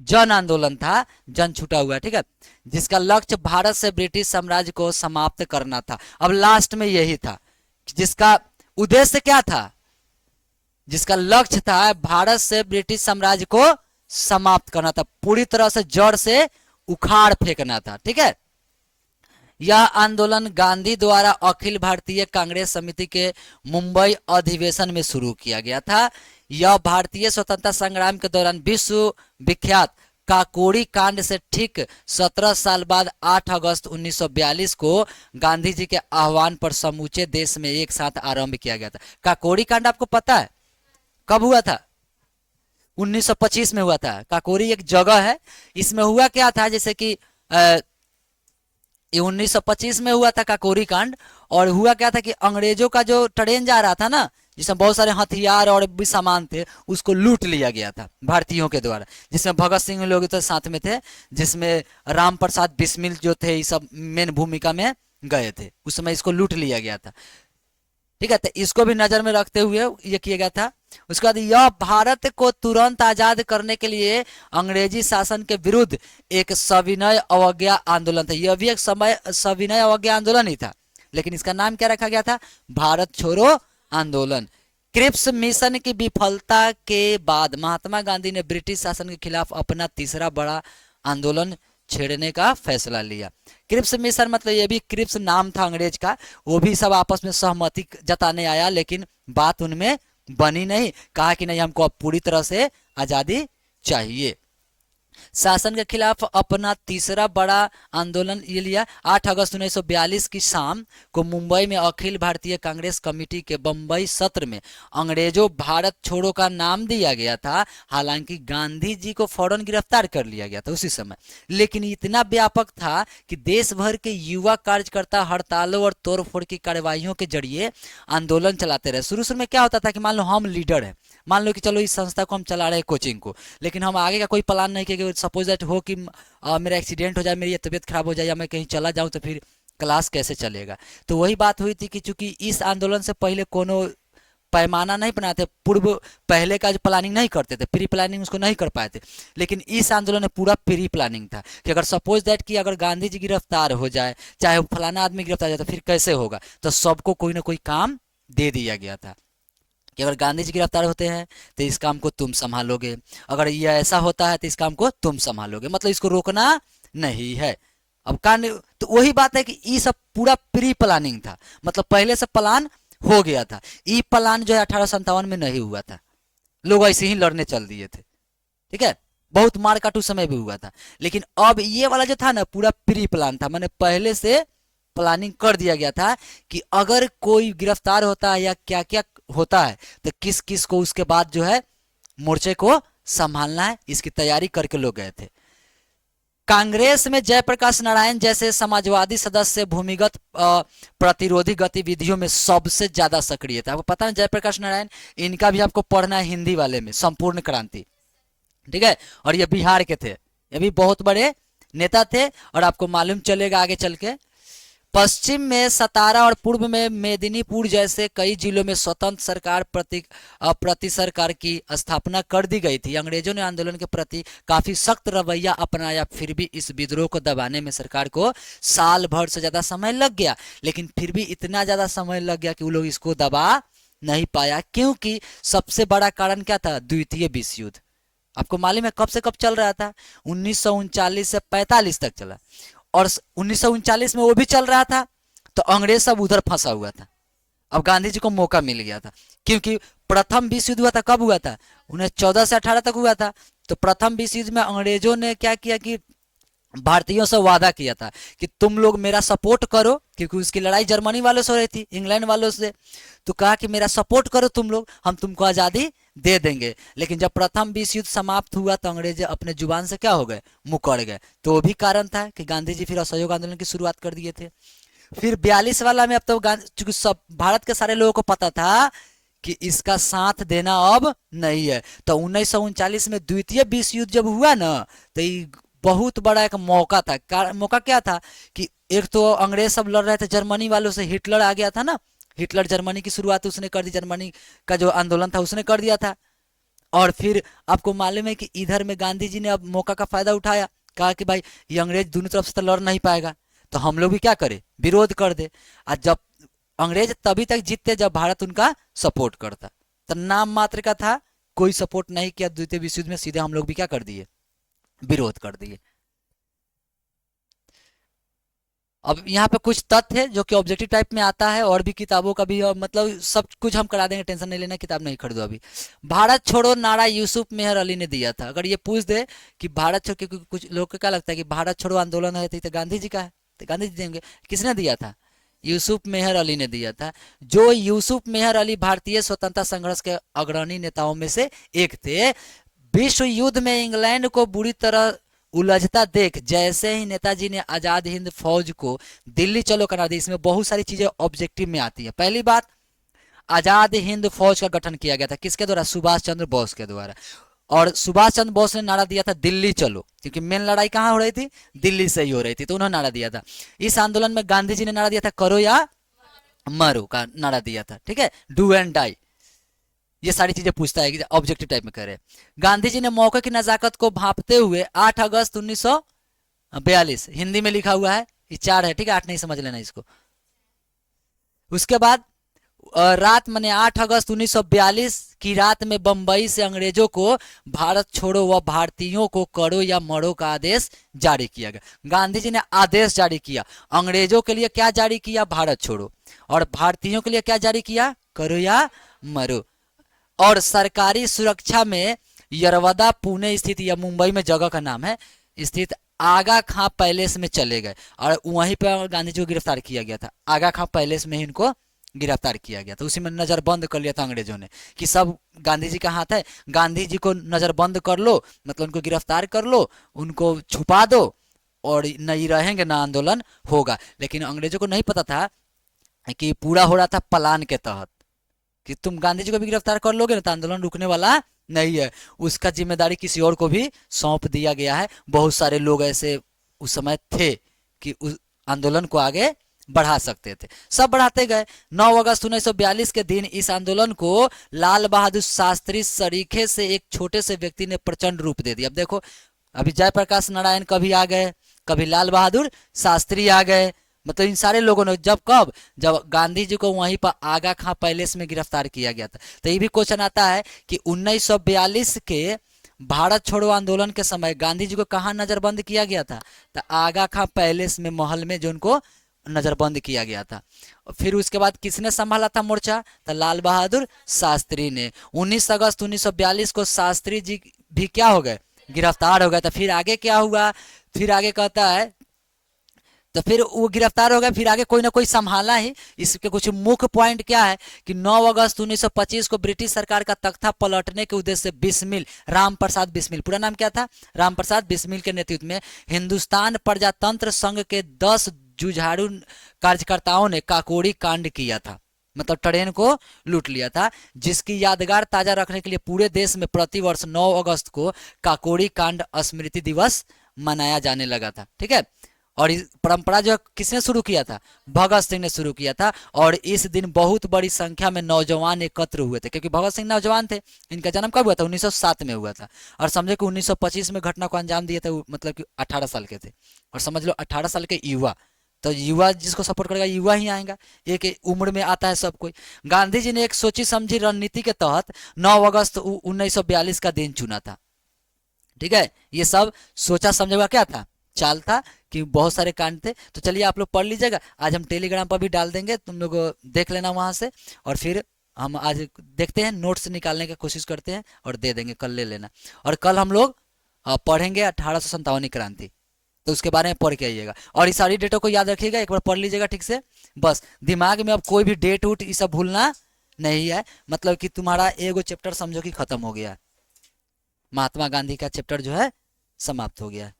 जन आंदोलन था, जन छूटा हुआ, ठीक है, जिसका लक्ष्य भारत से ब्रिटिश साम्राज्य को समाप्त करना था। अब लास्ट में यही था, जिसका उद्देश्य क्या था, जिसका लक्ष्य था भारत से ब्रिटिश साम्राज्य को समाप्त करना था, पूरी तरह से जड़ से उखाड़ फेंकना था, ठीक है। यह आंदोलन गांधी द्वारा अखिल भारतीय कांग्रेस समिति के मुंबई अधिवेशन में शुरू किया गया था। यह भारतीय स्वतंत्रता संग्राम के दौरान विश्व विख्यात काकोरी कांड से ठीक 17 साल बाद 8 अगस्त 1942 को गांधी जी के आह्वान पर समूचे देश में एक साथ आरंभ किया गया था। काकोरी कांड आपको पता है कब हुआ था, 1925 में हुआ था। काकोरी एक जगह है, इसमें हुआ क्या था, जैसे कि ये 1925 में हुआ था काकोरी कांड। और हुआ क्या था कि अंग्रेजों का जो ट्रेन जा रहा था ना, जिसमें बहुत सारे हथियार और भी सामान थे, उसको लूट लिया गया था भारतीयों के द्वारा, जिसमें भगत सिंह लोग तो साथ में थे, जिसमें राम प्रसाद बिस्मिल जो थे ये सब मेन भूमिका में गए थे। उस समय इसको लूट लिया गया था, ठीक है। तो इसको भी नजर में रखते हुए ये किया गया था। उसके बाद यह भारत को तुरंत आजाद करने के लिए अंग्रेजी शासन के विरुद्ध एक सविनय अवज्ञा आंदोलन था। यह भी एक समय सविनय अवज्ञा आंदोलन ही था, लेकिन इसका नाम क्या रखा गया था, भारत छोड़ो आंदोलन। क्रिप्स मिशन की विफलता के बाद महात्मा गांधी ने ब्रिटिश शासन के खिलाफ अपना तीसरा बड़ा आंदोलन छेड़ने का फैसला लिया। क्रिप्स मिशन मतलब ये भी क्रिप्स नाम था अंग्रेज का, वो भी सब आपस में सहमति जताने आया, लेकिन बात उनमें बनी नहीं। कहा कि नहीं, हमको अब पूरी तरह से आजादी चाहिए। शासन के खिलाफ अपना तीसरा बड़ा आंदोलन ये लिया। 8 अगस्त 1942 की शाम को मुंबई में अखिल भारतीय कांग्रेस कमेटी के बंबई सत्र में अंग्रेजों भारत छोड़ो का नाम दिया गया था। हालांकि गांधी जी को फौरन गिरफ्तार कर लिया गया था उसी समय, लेकिन इतना व्यापक था कि देश भर के युवा कार्यकर्ता हड़तालों और तोड़फोड़ की कार्रवाइयों के जरिए आंदोलन चलाते रहे। शुरू शुरू में क्या होता था कि मान लो हम लीडर है, मान लो कि चलो इस संस्था को हम चला रहे हैं कोचिंग को, लेकिन हम आगे का कोई प्लान नहीं किया। सपोज दैट हो कि मेरा एक्सीडेंट हो जाए, मेरी तबीयत खराब हो जाए, या मैं कहीं चला जाऊं, तो फिर क्लास कैसे चलेगा। तो वही बात हुई थी कि चूंकि इस आंदोलन से पहले कोनो पैमाना नहीं बनाते, पूर्व पहले का जो प्लानिंग नहीं करते थे, प्री प्लानिंग उसको नहीं कर पाए थे, लेकिन इस आंदोलन में पूरा प्री प्लानिंग था कि अगर सपोज दैट कि अगर गांधी जी गिरफ्तार हो जाए, चाहे फलाना आदमी गिरफ्तार हो जाए, तो फिर कैसे होगा। तो सबको कोई ना कोई काम दे दिया गया था कि अगर गांधी जी गिरफ्तार होते हैं तो इस काम को तुम संभालोगे, अगर ये ऐसा होता है तो इस काम को तुम संभालोगे, मतलब इसको रोकना नहीं है। अब कांड तो वही बात है कि ये सब पूरा प्री प्लानिंग था, मतलब पहले से प्लान हो गया था। ये प्लान जो है 1857 में नहीं हुआ था, लोग ऐसे ही लड़ने चल दिए थे, ठीक है। बहुत मार काटू समय भी हुआ था, लेकिन अब ये वाला जो था ना पूरा प्री प्लान था, मैंने पहले से प्लानिंग कर दिया गया था कि अगर कोई गिरफ्तार होता है या क्या क्या होता है तो किस किस को उसके बाद जो है मोर्चे को संभालना है, इसकी तैयारी करके लोग गए थे। कांग्रेस में जयप्रकाश नारायण जैसे समाजवादी सदस्य भूमिगत प्रतिरोधी गतिविधियों में सबसे ज्यादा सक्रिय था। आपको पता है जयप्रकाश नारायण, इनका भी आपको पढ़ना है हिंदी वाले में, संपूर्ण क्रांति, ठीक है। और ये बिहार के थे, ये भी बहुत बड़े नेता थे, और आपको मालूम चलेगा आगे चल के पश्चिम में सतारा और पूर्व में मेदिनीपुर जैसे कई जिलों में स्वतंत्र सरकार प्रति सरकार की स्थापना कर दी गई थी। अंग्रेजों ने आंदोलन के प्रति काफी सख्त रवैया अपनाया, फिर भी इस विद्रोह को दबाने में सरकार को साल भर से ज्यादा समय लग गया। लेकिन फिर भी इतना ज्यादा समय लग गया कि वो लोग इसको दबा नहीं पाया, क्योंकि सबसे बड़ा कारण क्या था? द्वितीय विश्व युद्ध। आपको मालूम है कब से कब चल रहा था? 1939 से 45 तक चला, और 1939 में वो भी चल रहा था तो अंग्रेज सब उधर फंसा हुआ था। अब गांधी जी को मौका मिल गया था, क्योंकि प्रथम विश्व युद्ध हुआ था, कब हुआ था? 1914 से 18 तक हुआ था। तो प्रथम विश्व युद्ध में अंग्रेजों ने क्या किया कि भारतीयों से वादा किया था कि तुम लोग मेरा सपोर्ट करो, क्योंकि उसकी लड़ाई जर्मनी वालों से हो रही थी, इंग्लैंड वालों से। तो कहा कि मेरा सपोर्ट करो तुम लोग, हम तुमको आज़ादी दे देंगे। लेकिन जब प्रथम विश्व युद्ध समाप्त हुआ तो अंग्रेज अपने जुबान से क्या हो गए? मुकर गए। तो वो भी कारण था कि गांधी जी फिर असहयोग आंदोलन की शुरुआत कर दिए थे। फिर 42 वाला में अब तो चूंकि सब भारत के सारे लोगों को पता था कि इसका साथ देना अब नहीं है, तो 1939 में द्वितीय विश्व युद्ध जब हुआ ना, तो बहुत बड़ा एक मौका था। मौका क्या था कि एक तो अंग्रेज सब लड़ रहे थे जर्मनी वालों से, हिटलर आ गया था ना, हिटलर जर्मनी की शुरुआत उसने कर दी, जर्मनी का जो आंदोलन था उसने कर दिया था। और फिर आपको मालूम है कि इधर में गांधी जी ने अब मौका का फायदा उठाया, कहा कि भाई ये अंग्रेज दोनों तरफ से तो लड़ नहीं पाएगा, तो हम लोग भी क्या करें? विरोध कर दे। और जब अंग्रेज तभी तक जीतते जब भारत उनका सपोर्ट करता, तो नाम मात्र का था, कोई सपोर्ट नहीं किया द्वितीय विश्व युद्ध में, सीधे हम लोग भी क्या कर दिए? विरोध कर दिए। अब यहाँ पे कुछ तथ्य है जो कि ऑब्जेक्टिव टाइप में आता है, और भी किताबों का भी मतलब सब कुछ हम करा देंगे, टेंशन नहीं लेना, किताब नहीं खरीदो अभी। भारत छोड़ो नारा यूसुफ मेहर अली ने दिया था। अगर ये पूछ दे कि भारत छोड़ो, क्योंकि कुछ लोग को क्या लगता है कि भारत छोड़ो आंदोलन है तो गांधी जी का है, तो गांधी जी देंगे। किसने दिया था? यूसुफ मेहर अली ने दिया था। जो यूसुफ मेहर अली भारतीय स्वतंत्रता संघर्ष के अग्रणी नेताओं में से एक थे। विश्व युद्ध में इंग्लैंड को बुरी तरह उलझता देख जैसे ही नेताजी ने आजाद हिंद फौज को दिल्ली चलो करा दी। इसमें बहुत सारी चीजें ऑब्जेक्टिव में आती है। पहली बात, आजाद हिंद फौज का गठन किया गया था किसके द्वारा? सुभाष चंद्र बोस के द्वारा। और सुभाष चंद्र बोस ने नारा दिया था दिल्ली चलो, क्योंकि मेन लड़ाई कहाँ हो रही थी? दिल्ली से ही हो रही थी, तो उन्होंने नारा दिया था। इस आंदोलन में गांधी जी ने नारा दिया था करो या मरो का नारा दिया था, ठीक है, डू एंड डाई। ये सारी चीजें पूछता है कि ऑब्जेक्टिव टाइप में करे। गांधी जी ने मौके की नजाकत को भांपते हुए 8 अगस्त 1942, हिंदी में लिखा हुआ है, ये 4 है, ठीक है, 8 नहीं समझ लेना इसको। उसके बाद रात मने 8 अगस्त 1942 की रात में बंबई से अंग्रेजों को भारत छोड़ो व भारतीयों को करो या मरो का आदेश जारी किया गया। गांधी जी ने आदेश जारी किया, अंग्रेजों के लिए क्या जारी किया? भारत छोड़ो। और भारतीयों के लिए क्या जारी किया? करो या मरो। और सरकारी सुरक्षा में यरवदा पुणे स्थित, या मुंबई में जगह का नाम है, स्थित आगा खां पैलेस में चले गए, और वहीं पर गांधी जी को गिरफ्तार किया गया था। आगा खां पैलेस में ही इनको गिरफ्तार किया गया था। उसी में नजरबंद कर लिया था अंग्रेजों ने कि सब गांधी जी का हाथ है, गांधी जी को नजरबंद कर लो, मतलब उनको गिरफ्तार कर लो, उनको छुपा दो, और नहीं रहेंगे ना आंदोलन होगा। लेकिन अंग्रेजों को नहीं पता था कि पूरा हो रहा था प्लान के तहत, कि तुम गांधी जी को भी गिरफ्तार कर लोगे ना तो आंदोलन रुकने वाला नहीं है। उसका जिम्मेदारी किसी और को भी सौंप दिया गया है। बहुत सारे लोग ऐसे उस समय थे कि उस आंदोलन को आगे बढ़ा सकते थे, सब बढ़ाते गए। 9 अगस्त 1942 के दिन इस आंदोलन को लाल बहादुर शास्त्री सरीखे से एक छोटे से व्यक्ति ने प्रचंड रूप दे दिया। अब देखो, अभी जयप्रकाश नारायण कभी आ गए, कभी लाल बहादुर शास्त्री आ गए, मतलब इन सारे लोगों ने कब जब गांधी जी को वहीं पर आगा खां पैलेस में गिरफ्तार किया गया था। तो ये भी क्वेश्चन आता है कि 1942 के भारत छोड़ो आंदोलन के समय गांधी जी को कहाँ नजरबंद किया गया था? तो आगा खां पैलेस में, महल में, जो उनको नजरबंद किया गया था। फिर उसके बाद किसने संभाला था मोर्चा? तो लाल बहादुर शास्त्री ने। 19 अगस्त 1942 को शास्त्री जी भी क्या हो गए? गिरफ्तार हो गए। तो फिर आगे क्या हुआ? फिर आगे कहता है, तो फिर वो गिरफ्तार हो गया, फिर आगे कोई ना कोई संभाला ही। इसके कुछ मुख्य पॉइंट क्या है कि 9 अगस्त 1925 को ब्रिटिश सरकार का तख्ता पलटने के उद्देश्य से बिस्मिल, राम प्रसाद बिस्मिल, पूरा नाम क्या था? राम प्रसाद बिस्मिल के नेतृत्व में हिंदुस्तान प्रजातंत्र संघ के 10 जुझारू कार्यकर्ताओं ने काकोरी कांड किया था, मतलब ट्रेन को लूट लिया था, जिसकी यादगार ताजा रखने के लिए पूरे देश में प्रतिवर्ष 9 अगस्त को काकोरी कांड स्मृति दिवस मनाया जाने लगा था, ठीक है। और इस परंपरा जो है किसने शुरू किया था? भगत सिंह ने शुरू किया था। और इस दिन बहुत बड़ी संख्या में नौजवान एकत्र हुए थे, क्योंकि भगत सिंह नौजवान थे। इनका जन्म कब हुआ था? 1907 में हुआ था। और समझो कि 1925 में घटना को अंजाम दिए थे, मतलब कि 18 साल के थे। और समझ लो 18 साल के युवा, तो युवा जिसको सपोर्ट करेगा युवा ही आएगा। एक उम्र में आता है सब कोई। गांधी जी ने एक सोची समझी रणनीति के तहत 9 अगस्त 1942 का दिन चुना था। ठीक है, ये सब सोचा समझा हुआ क्या था? चाल था कि बहुत सारे कांड थे। तो चलिए आप लोग पढ़ लीजिएगा, आज हम टेलीग्राम पर भी डाल देंगे, तुम लोग देख लेना वहां से। और फिर हम आज देखते हैं, नोट्स निकालने की कोशिश करते हैं और दे देंगे, कल ले लेना। और कल हम लोग पढ़ेंगे 1857 क्रांति, तो उसके बारे में पढ़ के आइएगा। और इस सारी डेटों को याद रखिएगा, एक बार पढ़ लीजिएगा ठीक से। बस दिमाग में अब कोई भी डेट उट ये सब भूलना नहीं है। मतलब कि तुम्हारा एगो चैप्टर समझो कि खत्म हो गया, महात्मा गांधी का चैप्टर जो है समाप्त हो गया।